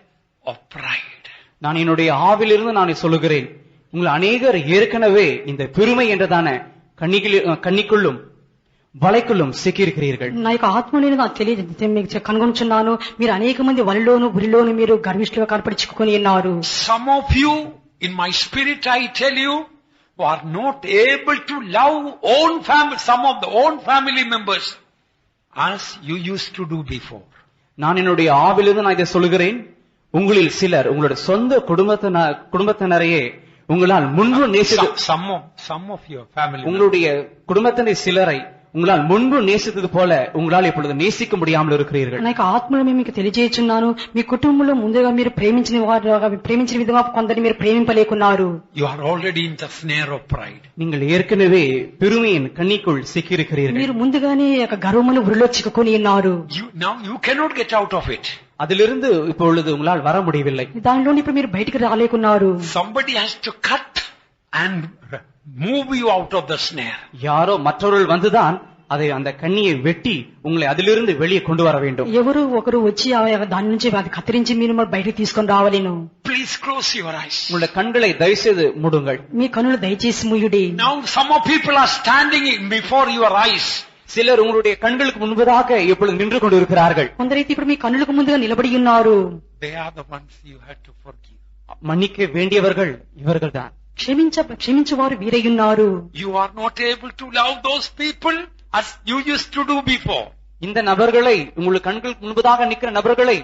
of pride. நான் என்னுடைய ஆவிலிருந்து நான் சொல்லுகிறேன், உங்கள் அநேகர் ஏற்கனவே இந்த பெருமை என்றதான கண்ணிக்குள்ளும் వలకుల్லும் సిక్కిరికిరీர்கள். నా యొక్క ఆత్మని నాకు తెలియదు, మీకు కనుగొనుచున్నాను, మీరు అనేక మంది వలలోను ఉరిలోను మీరు గర్విష్ఠులుగా కనపడి చిక్కుకొని ఉన్నారు. Some of you, in my spirit I tell you, who are not able to love some of the own family members as you used to do before. நான் என்னுடைய ஆவிலிருந்து நான் இதை சொல்லுகிறேன், உங்களில் சிலர் உங்களுடைய சொந்த குடும்பத்தினரையே உங்களால் முன்பு நேசித்து, some of your family, உங்களுடைய குடும்பத்தினை சிலரை உங்களால் முன்பு நேசித்தது போல உங்களால் இப்பொழுது நேசிக்க முடியாமல் இருக்கிறீர்கள். నాకు ఆత్మలో మీకు తెలియజేస్తున్నాను, మీ కుటుంబంలో ముందుగా మీరు ప్రేమించిన విధంగా కొందరిని మీరు ప్రేమింపలేకున్నారు. You are already in the snare of pride. நீங்கள் ஏற்கனவே பெருமையின் கண்ணிக்குள் சிக்கியிருக்கிறீர்கள். మీరు ముందుగానే గర్వమును ఉరిలో చిక్కుకొని ఉన్నారు. Now you cannot get out of it. அதிலிருந்து இப்பொழுது உங்களால் வர முடியவில்லை. దానిలో ఇప్పుడు మీరు బయటికి రాలేకున్నారు. Somebody has to cut and move you out of the snare. யாரோ மற்றவர்கள் வந்துதான் அதை அந்த கண்ணியை வெட்டி உங்களை அதிலிருந்து வெளியே கொண்டு வர வேண்டும். ఎవరు ఒకరు వచ్చి దాని నుంచి అది కత్తిరించి మీరు బయటికి తీసుకొని రావాలేను. Please close your eyes. உங்களுடைய கண்களை தயவுசெய்து மூடுங்கள். మీ కన్నులు దయచేసి మూయుడి. Now some of people are standing before your eyes. சிலர் உங்களுடைய கண்களுக்கு முன்பதாக இப்பொழுது நின்று கொண்டிருக்கிறார்கள். కొందరైతే ఇప్పుడు మీ కన్నులకు ముందుగా నిలబడి ఉన్నారు. They are the ones you have to forgive. மன்னிக்க வேண்டியவர்கள் இவர்கள்தான். క్షమించువారు వీరయ్యున్నారు. You are not able to love those people as you used to do before. இந்த நபர்களை உங்களுக்கு கண்களுக்கு முன்பதாக நிற்கிற நபர்களை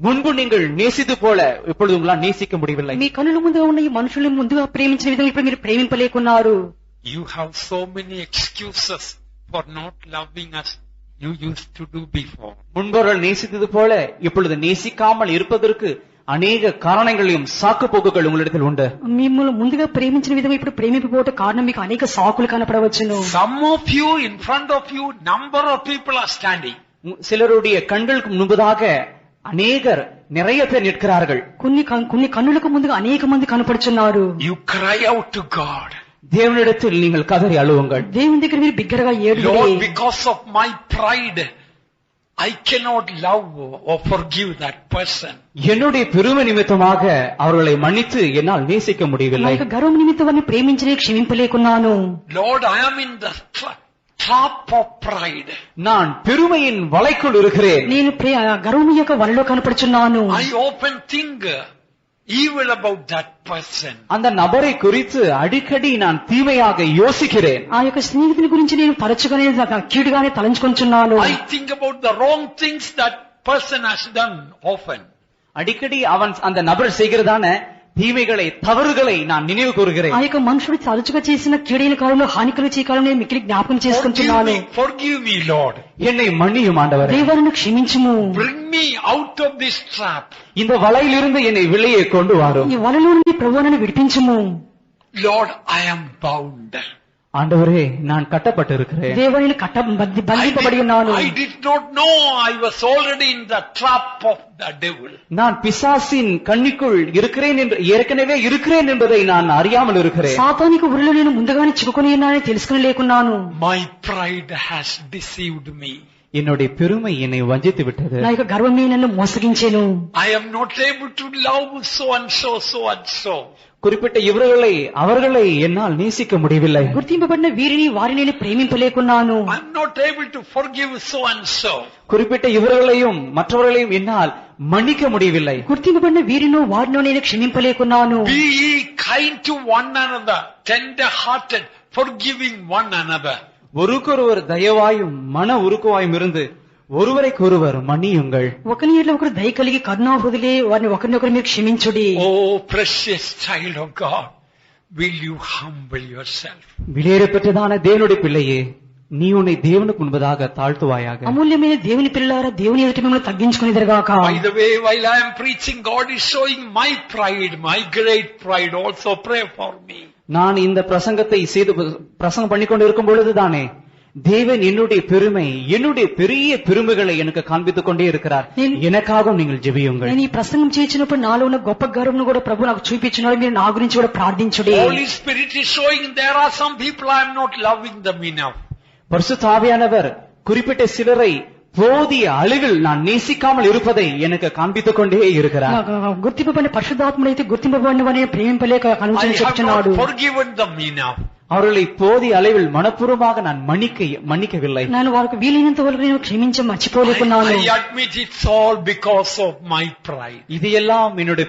முன்பு நீங்கள் நேசித்து போல இப்பொழுது உங்களால் நேசிக்க முடியவில்லை. మీ కన్నుల ముందుగా ఉన్న ఈ మనుషుల్ని ముందుగా ప్రేమించిన విధంగా ఇప్పుడు మీరు ప్రేమింపలేకున్నారు. You have so many excuses for not loving us you used to do before. முன்பவர்கள் நேசித்தது போல இப்பொழுது நேசிக்காமல் இருப்பதற்கு అనేక కారణங்களையும் సాకు పోకుகள் உங்களிடத்தில் உண்டு. మిమ్మల్ని ముందుగా ప్రేమించిన విధంగా ఇప్పుడు ప్రేమింపబోట కారణం మీకు అనేక సాకులు కనపడవచ్చును. Some of you, in front of you, number of people are standing. சிலருடைய கண்களுக்கு முன்பதாக అనేకர் நிறைய பேர் நிற்கிறார்கள். కొన్ని కన్నులకు ముందుగా అనేక మంది కనపడుచున్నారు. You cry out to God. దేవునిடத்தில் நீங்கள் కదరి అழுవుங்கள். దేవుని దగ్గర మీరు బిగ్గరగా ఏడుడి. Lord, because of my pride I cannot love or forgive that person. என்னுடைய பெருமை நிமித்தமாக அவர்களை மன்னித்து என்னால் நேசிக்க முடியவில்லை. గర్వం నిమిత్తమని ప్రేమించలే క్షమింపలేకున్నాను. Lord, I am in the trap of pride. நான் பெருமையின் வலைக்குள் இருக்கிறேன். నేను గర్వము యొక్క వలలో కనపడుచున్నాను. I often think evil about that person. அந்த நபரை குறித்து அடிக்கடி நான் தீமையாக யோசிக்கிறேன். ఆ యొక్క స్నేహితుని గురించి నేను తరచుగానే కీడుగానే తలంచుకొంచున్నాను. I think about the wrong things that person has done often. அடிக்கடி அவன் அந்த நபர் செய்கிறதான தீமைகளை தவறுகளை நான் நினைவு கூறுகிறேன். ఆ యొక్క మనుషుడు తరచుగా చేసిన కీడైన కాలంలో హానికర చే కాలంలో నేను మిక్కిలి జ్ఞాపకం చేసుకుంటున్నాను. Forgive me, Lord. என்னை மன்னியும் ஆண்டவரே. దేవరను క్షమించుము. Bring me out of this trap. இந்த வலையிலிருந்து என்னை வெளியே கொண்டு வாரும். ఈ వలలో నుండి ప్రభువా నన్ను విడిపించుము. Lord, I am bound. ஆண்டவரே நான் கட்டப்பட்டிருக்கிறேன். దేవని బంధింపబడి ఉన్నాను. I did not know I was already in the trap of the devil. நான் பிசாசின் கண்ணிக்குள் இருக்கிறேன் என்று ஏற்கனவே இருக்கிறேன் என்பதை நான் அறியாமல் இருக்கிறேன். సాతానికి ఉరిలో నేను ముందుగానే చిక్కుకొని ఉన్నానని తెలుసుకుని లేకున్నాను. My pride has deceived me. என்னுடைய பெருமை என்னை வஞ்சித்து விட்டது. నా యొక్క గర్వమే నన్ను మోసగించెను. I am not able to love so and so, so and so. குறிப்பிட்ட அவர்களை என்னால் நேசிக்க முடியவில்லை. గుర్తింపబడిన వీరిని వారిని నేను ప్రేమింపలేకున్నాను. I am not able to forgive so and so. குறிப்பிட்ட இவர்களையும் மற்றவர்களையும் என்னால் மன்னிக்க முடியவில்லை. గుర్తింపబడిన వీరినో వారినో నేను క్షమింపలేకున్నాను. Be ye kind to one another, tender hearted, forgiving one another. ஒருவருக்கொருவர் தயவாயும் மன உருக்குவாயும் இருந்து ஒருவரைக்கொருவர் மன்னியுங்கள். ఒకరి ఎడల ఒకరు దయ కలిగి కరుణా హృదయులై వారిని ఒకరినొకరు మీరు క్షమించుడి. Oh precious child of God, will you humble yourself? விலையேறப்பெற்றதான தேவனுடைய பிள்ளையே, நீ உன்னை தேவனுக்கு முன்பதாக தாழ்த்துவாயாக. అమూల్యమైన దేవుని పిల్లలారా దేవుని ఎదుట మిమ్మల్ని తగ్గించుకొనిదరుగాక. By the way, while I am preaching, God is showing my pride, my great pride. Also pray for me. நான் இந்த பிரசங்கத்தை பிரசங்கம் பண்ணிக்கொண்டு இருக்கும் பொழுதுதானே தேவன் என்னுடைய பெருமை, என்னுடைய பெரிய பெருமைகளை எனக்கு காண்பித்துக் கொண்டே இருக்கிறார். எனக்காகவும் நீங்கள் ஜெபியுங்கள். నేను ఈ ప్రసంగం చేసినప్పుడు నాలో ఉన్న గొప్ప గర్వమును కూడా ప్రభు నాకు చూపించినాడు. మీరు నా గురించి కూడా ప్రార్థించుడి. Holy Spirit is showing there are some people I am not loving them enough. பரிசுத்த ஆவியானவர் குறிப்பிட்ட சிலரை போதிய அளவில் நான் நேசிக்காமல் இருப்பதை எனக்கு காண்பித்துக் கொண்டே இருக்கிறார். గుర్తింపబడిన పరిశుద్ధాత్ముడైతే గుర్తింపబడిన వారిని ప్రేమింపలేక చెప్తున్నాడు. Forgiven them enough. அவர்களை போதிய அளவில் மனப்பூர்வமாக நான் மன்னிக்கவில்லை. நான் వారికి వీలైనంత వరకు నేను క్షమించి మర్చిపోలేకున్నాను. I admit it's all because of my pride. இது எல்லாம் என்னுடைய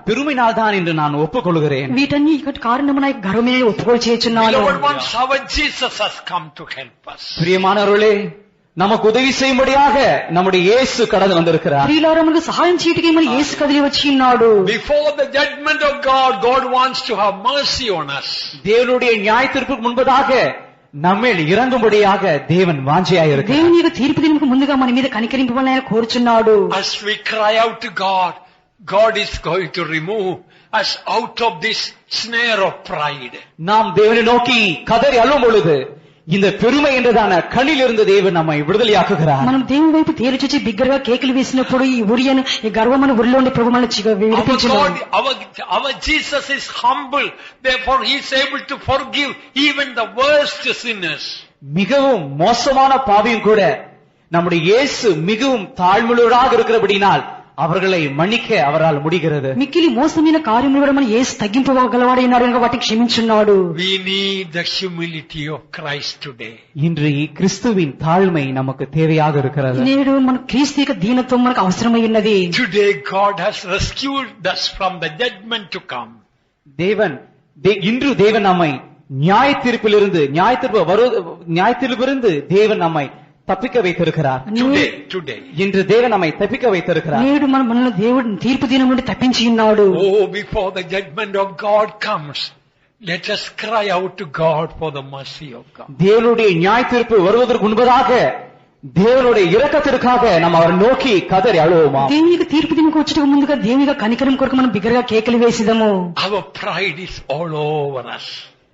பெருமையினால் தான் என்று நான் ஒப்புக்கொள்கிறேன். వీటన్నిటి కారణము నా గర్వమే ఒప్పుకోలు చేస్తున్నాను. Lord, once our Jesus has come to help us. பிரியமானவர்களே, நமக்கு உதவி செய்யும்படியாக நம்முடைய இயேசு கடந்து வந்திருக்கிறார். ప్రియులారమునకు సహాయం చేయటికి మన యేసు కదిలి వచ్చి ఉన్నాడు. Before the judgment of God, God wants to have mercy on us. தேவனுடைய நியாயத்தீர்ப்புக்கு முன்பதாக நம்மேல் இறங்கும்படியாக தேவன் வாஞ்சையாய் இருக்கிறார். దేవుని యొక్క తీర్పు దినముకు ముందుగా మన మీద కనికరింపవాలని ఆయన కోరుచున్నాడు. As we cry out to God, God is going to remove us out of this snare of pride. நாம் தேவனை நோக்கி கதறி அழும் பொழுது இந்த பெருமை என்றதான கண்ணில் இருந்து தேவன் நம்மை விடுதலையாக்குகிறார். మనం దేవుని వైపు తేరు చూచి బిగ్గరగా కేకలు వేసినప్పుడు ఈ ఉరియను ఈ గర్వమైన ఉరిలో ఉండే ప్రభు మనల్ని విడిపించును. Our Jesus is humble, therefore he is able to forgive even the worst sinners. மிகவும் மோசமான பாவியும் கூட நம்முடைய இயேசு மிகவும் தாழ்மையுள்ளவராக இருக்கிறபடினால் அவர்களை மன்னிக்க அவரால் முடிகிறது. మిక్కిలి మోసమైన కార్యములు కూడా మన యేసు తగ్గింపగలవాడైనాడు కనుక వాటిని క్షమించున్నాడు. We need the humility of Christ today. இன்று கிறிஸ்துவின் தாழ்மை நமக்கு தேவையாக இருக்கிறது. నేడు మన క్రీస్తు యొక్క దీనత్వం మనకు అవసరమై ఉన్నది. Today God has rescued us from the judgment to come. இன்று தேவன் நம்மை நியாயத்தீர்ப்பிலிருந்து தேவன் நம்மை தப்பிக்க வைத்திருக்கிறார். இன்று தேவன் நம்மை தப்பிக்க வைத்திருக்கிறார். నేడు మనల్ని దేవుడు తీర్పు దినం నుండి తప్పించి ఉన్నాడు. Oh, before the judgment of God comes, let us cry out to God for the mercy of God. தேவனுடைய நியாயத்தீர்ப்பு வருவதற்கு முன்பதாக దేవునుடைய இரக்கத்திற்காக நாம் அவரை நோக்கி கதறி அழுவோமா? దేవుని యొక్క తీర్పు దినం వచ్చేందుకు ముందుగా దేవుని యొక్క కనికరం కొరకు మనం బిగ్గరగా కేకలు వేసిదము. Our pride is all over us.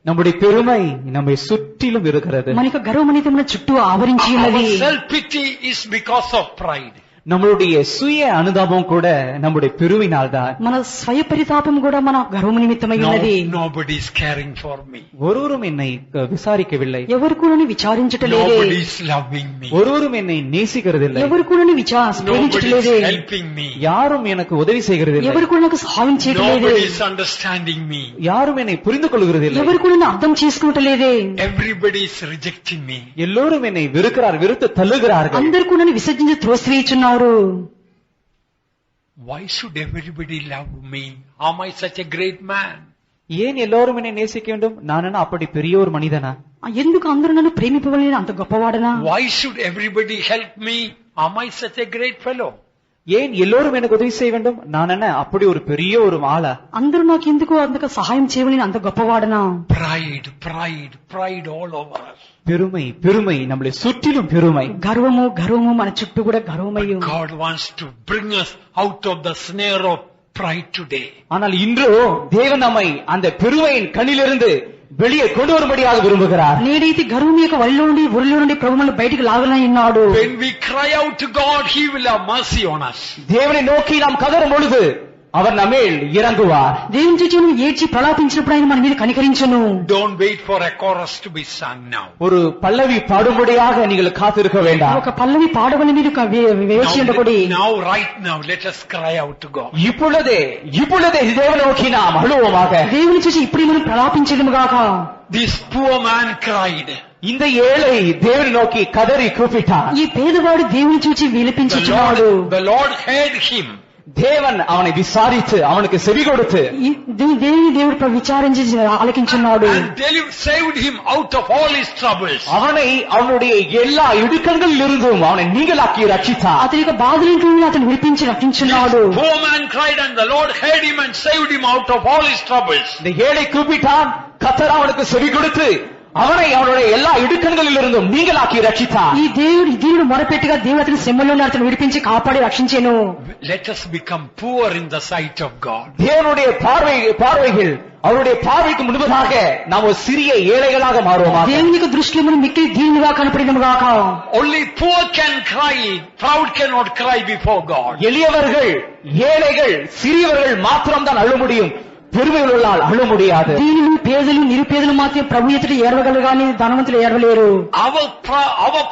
நம்முடைய பெருமை நம்மை சுற்றிலும் இருக்கிறது. మన యొక్క గర్వం అనేది మన చుట్టూ ఆవరించి ఉన్నది. Our self pity is because of pride. நம்மளுடைய சுய அனுதாபம் கூட நம்முடைய பெருமையினால் தான். మన స్వయ పరితాపం కూడా మన గర్వము నిమిత్తమై ఉన్నది. Nobody is caring for me. ஒருவரும் என்னை விசாரிக்கவில்லை. ఎవరు కూడా విచారించటలేదే. Nobody is loving me. ஒருவரும் என்னை நேசிக்கிறதில்லை. ఎవరు కూడా Nobody is ప్రేమించటలేదే. helping me. யாரும் எனக்கு உதவி செய்கிறதில்லை. ఎవరు కూడా నాకు సహాయం చేయటలేదే. Nobody is understanding me. யாரும் என்னை புரிந்து கொள்கிறதில்லை. ఎవరు కూడా అర్థం చేసుకుంటలేదే. Everybody is rejecting me. எல்லோரும் என்னை வெறுத்து தள்ளுகிறார்கள். అందరూ కూడా విసర్జించి త్రోసివేయుచున్నారు. Why should everybody love me? Am I such a great man? ஏன் எல்லோரும் என்னை நேசிக்க வேண்டும்? நான் என்ன அப்படி பெரிய ஒரு மனிதனா? ఎందుకు అందరూ నన్ను ప్రేమింపవలెను? అంత గొప్పవాడనా? Why should everybody help me? Am I such a great fellow? ஏன் எல்லோரும் எனக்கு உதவி செய்ய வேண்டும்? நான் என்ன அப்படி ஒரு பெரிய ஒரு ஆளா? అందరూ నాకు ఎందుకు అంత సహాయం చేయవలెను? అంత గొప్పవాడనా? Pride all over us. பெருமை நம்மளை சுற்றிலும் பெருமை. గర్వము మన చుట్టూ కూడా గర్వమయ్యు. God wants to bring us out of the snare of pride today. ஆனால் இன்றோ தேவன் நம்மை அந்த பெருமையின் கண்ணிலிருந்து வெளியே கொண்டு வரும்படியாக விரும்புகிறார். నేడైతే గర్వం యొక్క వలిలో నుండి ఊరిలో నుండి ప్రభువును బయటికి లాగలని ఉన్నాడు. When we cry out to God, He will have mercy on us. தேவனை நோக்கி நாம் கதறும் பொழுது அவர் நம்மேல் இறங்குவார். దేవుని చూచి నువ్వు ఏడ్చి ప్రలాపించినప్పుడు ఆయన మన మీద కనికరించును. Don't wait for a chorus to be sung now. ஒரு பல்லவி பாடும்படியாக நீங்கள் காத்திருக்க வேண்டாம். ఒక పల్లవి పాడవని మీరు వేచి ఉండకూడదు. Right now, let us cry out to God. இப்பொழுதே தேவனை நோக்கி நாம் அழுவோமாக. దేవుని చూసి ఇప్పుడే మనం ప్రలాపించదుముగాక. This poor man cried. இந்த ஏழை தேவனை நோக்கி கதறி கூப்பிட்டான். ఈ పేదవాడు దేవుని చూచి విలపించుచున్నాడు. The Lord heard him. தேவன் அவனை விசாரித்து அவனுக்கு செவி கொடுத்து దేవుడు విచారించి ఆలకించున్నాడు. Saved him out of all his troubles. அவனை அவனுடைய எல்லா இடுக்கண்களில் இருந்தும் அவனை நீங்களாக்கி ரட்சித்தார். అతని యొక్క బాధల నుండి అతను విడిపించి రక్షించున్నాడు. Poor man cried and the Lord heard him and saved him out of all his troubles. இந்த ஏழை கூப்பிட்டான், கர்த்தர் அவனுக்கு செவி கொடுத்து அவனை அவனுடைய எல்லா இடுக்கண்களில் இருந்தும் நீங்களாக்கி ரட்சித்தார். ఈ దేవుడు మొరపెట్టుగా దేవుడు అతని శ్రమలోనే అతను విడిపించి కాపాడి రక్షించెను. Let us become poor in the sight of God. தேவனுடைய பார்வைகள் அவருடைய பார்வைக்கு முன்பதாக நாம் ஒரு சிறிய ஏழைகளாக மாறுவோமாக. దేవుని యొక్క దృష్టిలో మనం మిక్కిలి దీనులుగా కనపడినముగాక. Only poor can cry, proud cannot cry before God. எளியவர்கள், ஏழைகள், சிறியவர்கள் மாத்திரம் தான் அழ முடியும். பெருமையுள்ளால் அழ முடியாது. దీనులు, పేదలు, నిరుపేదలు మాత్రం ప్రభు ఎదుట ఏడవగలరు కానీ ధనవంతులు ఏడవలేరు. Our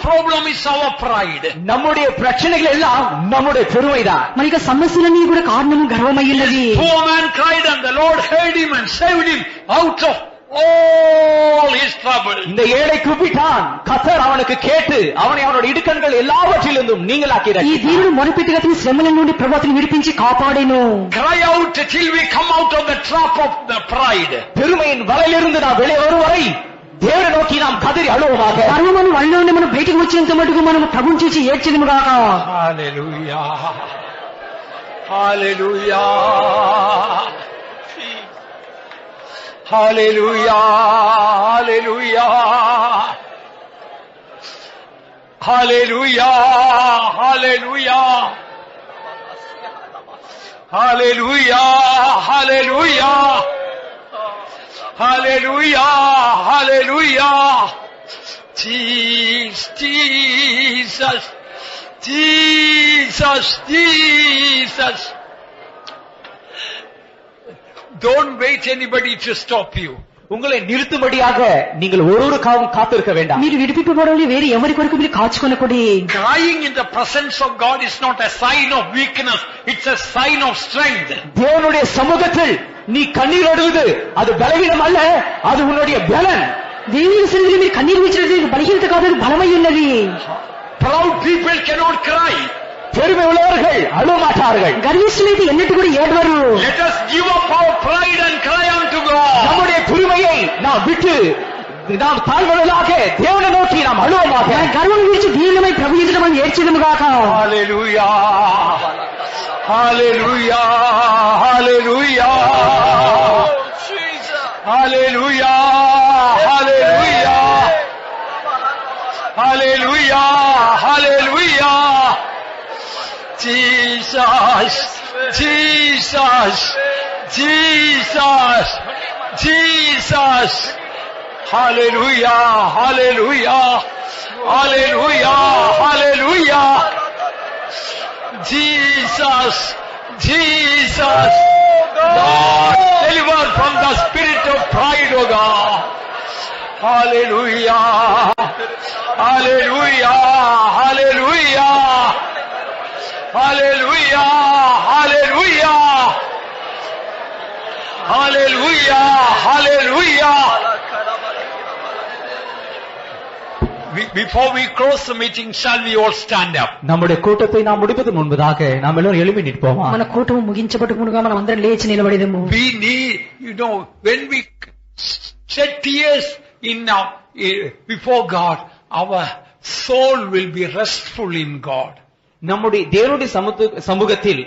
problem is our pride. நம்முடைய பிரச்சனைகள் எல்லாம் நம்முடைய பெருமைதான். మరి ఇక సమస్యలన్నీ కూడా కారణము గర్వమయ్యున్నది. Poor man cried and the Lord heard him and saved him out of all his troubles. இந்த ஏழை கூப்பிட்டான், கர்த்தர் அவனுக்கு கேட்டு அவனை அவனுடைய இடுக்கண்கள் எல்லாவற்றிலிருந்தும் நீங்களாக்கி ఈ ரட்சித்தார். దేవుడు మొరపెట్టుగా అతని శ్రమల నుండి ప్రభు అతని విడిపించి కాపాడెను. Cry out till we come out of the trap of the pride. பெருமையின் வலையிலிருந்து நாம் வெளியே வரும் வரை தேவனை நோக்கி நாம் கதறி அழுவோமாக. గర్వమను వల్ల నుండి మనం బయటకు వచ్చేంత మటుకు మనం ప్రభువుని చూసి ఏడ్చెదము గాక. Hallelujah. Hallelujah. Hallelujah. Hallelujah. Hallelujah. Hallelujah. Hallelujah. Hallelujah. Hallelujah. Hallelujah. Jesus. Jesus. Jesus. Don't wait anybody to stop you. உங்களை நிறுத்தும்படியாக நீங்கள் ஒரு காத்திருக்க வேண்டாம். మీరు విడిపింపబడాలి, వేరే ఎవరి కొరకు మీరు కాచుకొనకూడదు. Crying in the presence of God is not a sign of weakness, it's a sign of strength. தேவனுடைய சமூகத்தில் நீ கண்ணீர் ஓடுவது அது பலவீனம் அல்ல, அது உன்னுடைய பலன். దేవుని సన్నిధిలో మీరు కన్నీరు విడిచినది బలహీనత కాదు, అది బలమై ఉన్నది. Proud people cannot cry. பெருமை உள்ளவர்கள் அழ மாட்டார்கள். గర్విష్ఠులైతే ఎన్నట్టు కూడా ఏడవరు. Let us give up our pride and cry unto God. நம்முடைய பெருமையை நாம் விட்டு நாம் தாழ்வர்களாக தேவனை நோக்கி நாம் அழுவோமாக. గర్వం విడిచి దీనమై ప్రభు ఎదుట మనం ఏడ్చెదము గాక. Hallelujah. Hallelujah. Hallelujah. Hallelujah. Hallelujah. Hallelujah. Hallelujah. Jesus. Jesus. Jesus. Jesus. Hallelujah. Hallelujah. Hallelujah. Hallelujah. Jesus, Jesus, God, deliver from the spirit of pride, O God. Hallelujah, hallelujah, hallelujah, hallelujah, hallelujah, hallelujah, hallelujah. Before we close the meeting, shall we all stand up? நம்முடைய கூட்டத்தை நாம் முடிப்பது முன்பதாக நாம் எல்லோரும் எழுப்பி நிற்போமா? మన కూటము ముగించబడక మునుగా మనం అందరం లేచి నిలబడేదము. We need, when we shed tears before God, our soul will be restful in God. நம்முடைய தேவனுடைய சமூகத்தில்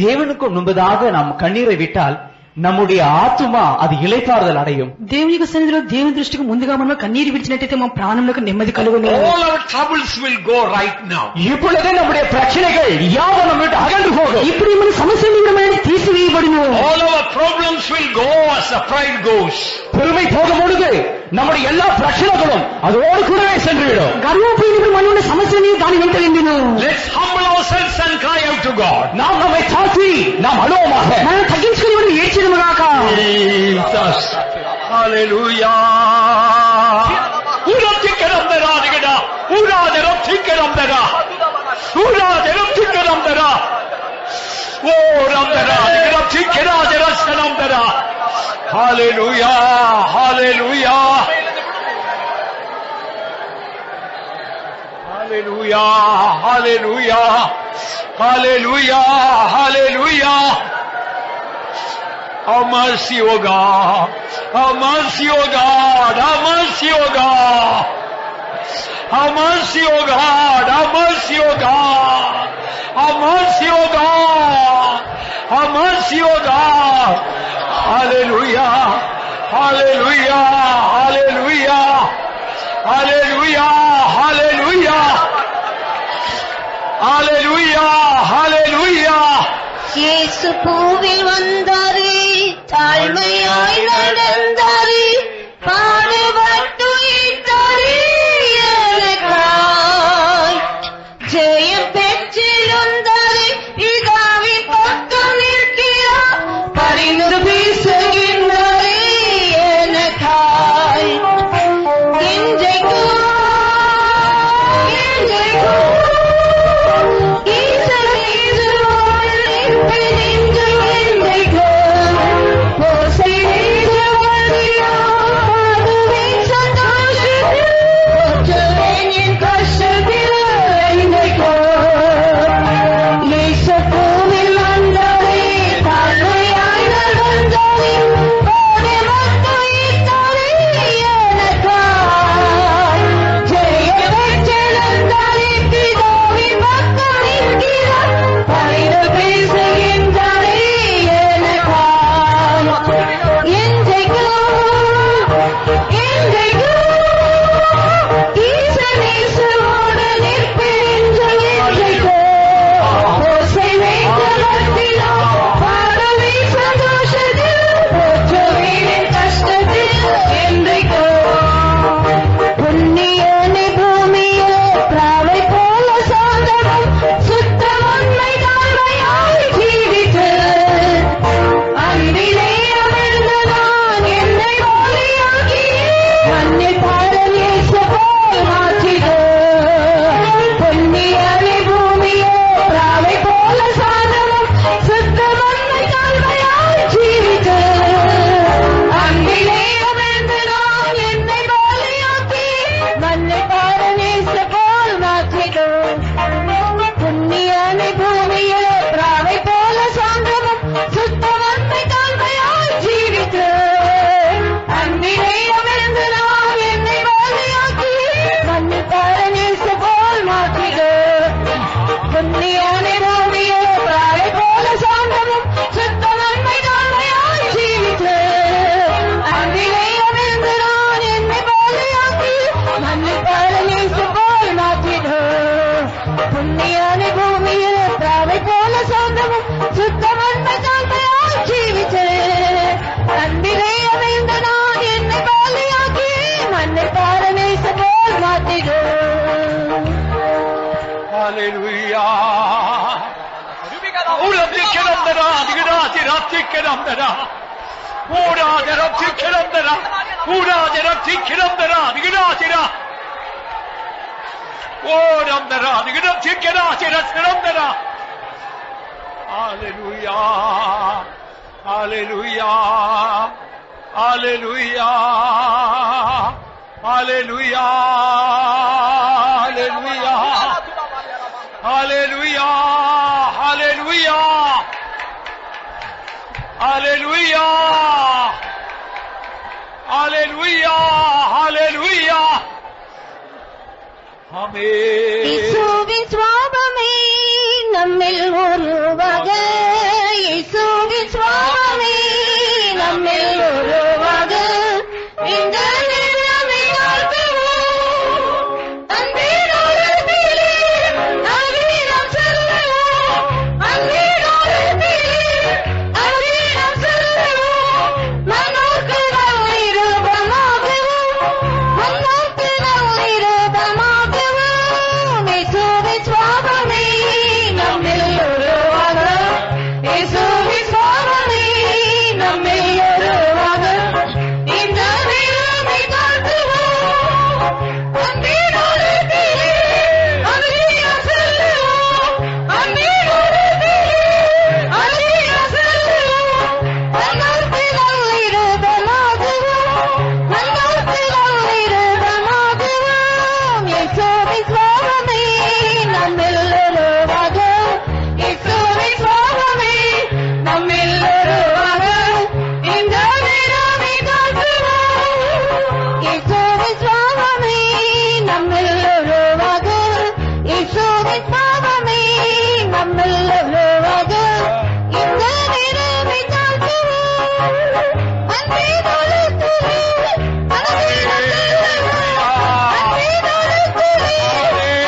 தேவனுக்கு முன்பதாக நாம் கண்ணீரை விட்டால் நம்முடைய ஆத்துமா அது இளைப்பாறுதல் அடையும். దేవుని యొక్క సన్నిధిలో దేవుని దృష్టికి ముందుగా మనం కన్నీరు విడిచినట్లయితే మన ప్రాణంలోకి నెమ్మది కలుగును. All our troubles will go right now. இப்பொழுதே நம்முடைய பிரச்சனைகள் யாவும் நம்மை விட்டு அகன்று போகும். ఇప్పుడు మన సమస్యలు మనల్ని తీసివేయబడును. All our problems will go as the pride goes. பெருமை போகும் பொழுது நம்முடைய எல்லா பிரச்சனைகளும் அதோடு கூடவே சென்றுவிடும். గర్వం పోయినప్పుడు మన సమస్యని దాని వెంట వెళ్ళును. Let's humble ourselves and cry out to God. நாம் நம்மை தாழ்த்தி நாம் அழுவோமாக. మనం తగ్గించుకొని మనం ఏడ్చేదము గాక. Jesus, hallelujah. 우라티케람데라 니게다. 우라데람티케람데라. 우라데람티케람데라. 오람데라 니게람티케라데라 사람데라. Hallelujah, hallelujah. Hallelujah, hallelujah. Hallelujah, hallelujah. Have mercy, O God. Have mercy, O God. Have mercy, O God. Have mercy, O God. Have mercy, O God. Have mercy, O God. Have mercy, O God. Hallelujah. Hallelujah. Hallelujah. Hallelujah. Hallelujah. Hallelujah. Hallelujah. இயேசு பூவில் வந்தாரே, தாழ்மையாய் நடந்தாரே, பாடுபட்டு ஈட்டாரே எனக்காய். ஜெயம் பெற்றிருந்தாரே, பிதாவின் பக்கம் நிற்கிறார், பரிந்து பேசுகின்றாரே எனக்காய். Tikiramdara. Uradara Tikiramdara. Uradara Tikiramdara. Digadasira. Uramdara. Digadam Tikirasira Siramdara. Hallelujah. Hallelujah. Hallelujah. Hallelujah. Hallelujah. Hallelujah. Hallelujah. Hallelujah. Hallelujah. Hallelujah. Amen. இயேசுவின் சுவாபமே நம்மில் உருவாக, இயேசுவின் சுவாபமே நம்மில் உருவாக, இந்த நிலவை வாழ்த்துவோம். அன்போடு அகிலம் செல்லுவோம். அன்போடு அகிலம் செல்லுவோம். மனோக்கு நல்லிருபமாகவும், மனோக்கு நல்லிருபமாகவும், இயேசுவின் சுவாபமே நம்மில் உருவாக, இயேசுவின் சுவாபமே நம்மில் உருவாக, இந்த நிலவை வாழ்த்துவோம். அன்போடு அகிலம் செல்லுவோம். அன்போடு அகிலம் செல்லுவோம். மனோக்கு நல்லிருபமாகவும், மனோக்கு நல்லிருபமாகவும், இயேசுவின் சுவாபமே நம்மில் உருவாக, இயேசுவின் சுவாபமே நம்மில் உருவாக, இந்த நிலவை வாழ்த்துவோம். இயேசுவின் சுவாபமே நம்மில் உருவாக, இயேசுவின் சுவாபமே நம்மில் உருவாக, இந்த நிலவை வாழ்த்துவோம். அன்போடு அகிலம் செல்லுவோம். அன்போடு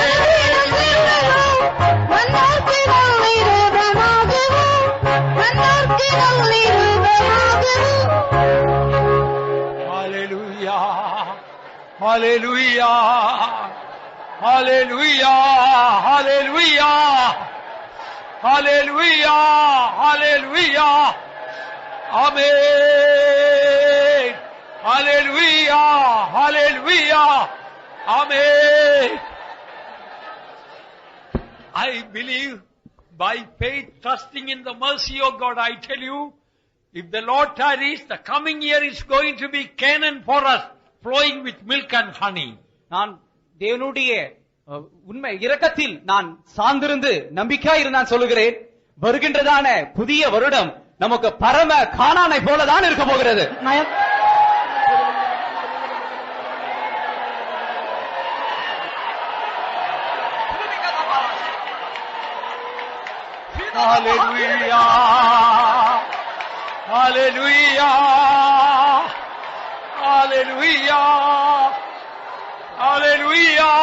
அகிலம் செல்லுவோம். மனோக்கு நல்லிருபமாகவும், மனோக்கு நல்லிருபமாகவும். Hallelujah. Hallelujah. Hallelujah. Hallelujah. Hallelujah. Hallelujah. Amen. Hallelujah. Hallelujah. Amen. I believe by faith, trusting in the mercy of God, I tell you, if the Lord tarries, the coming year is going to be Canaan for us, flowing with milk and honey. நான் தேவனுடைய உண்மை இரக்கத்தில் நான் சார்ந்திருந்து நம்பிக்கையாய் இருந்து நான் சொல்லுகிறேன், வருகின்றதான புதிய வருடம் நமக்கு பரம கானானை போலதான் இருக்க போகிறது. Hallelujah. Hallelujah. Hallelujah. Hallelujah.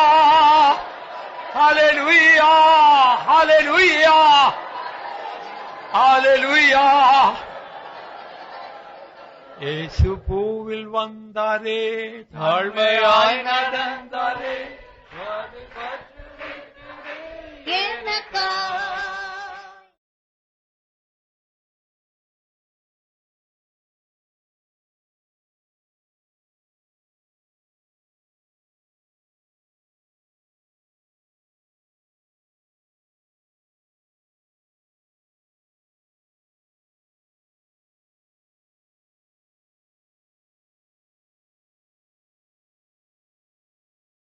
Hallelujah. Hallelujah. Hallelujah. இயேசு பூவில் வந்தாரே, தாழ்மையாய் நடந்தாரே,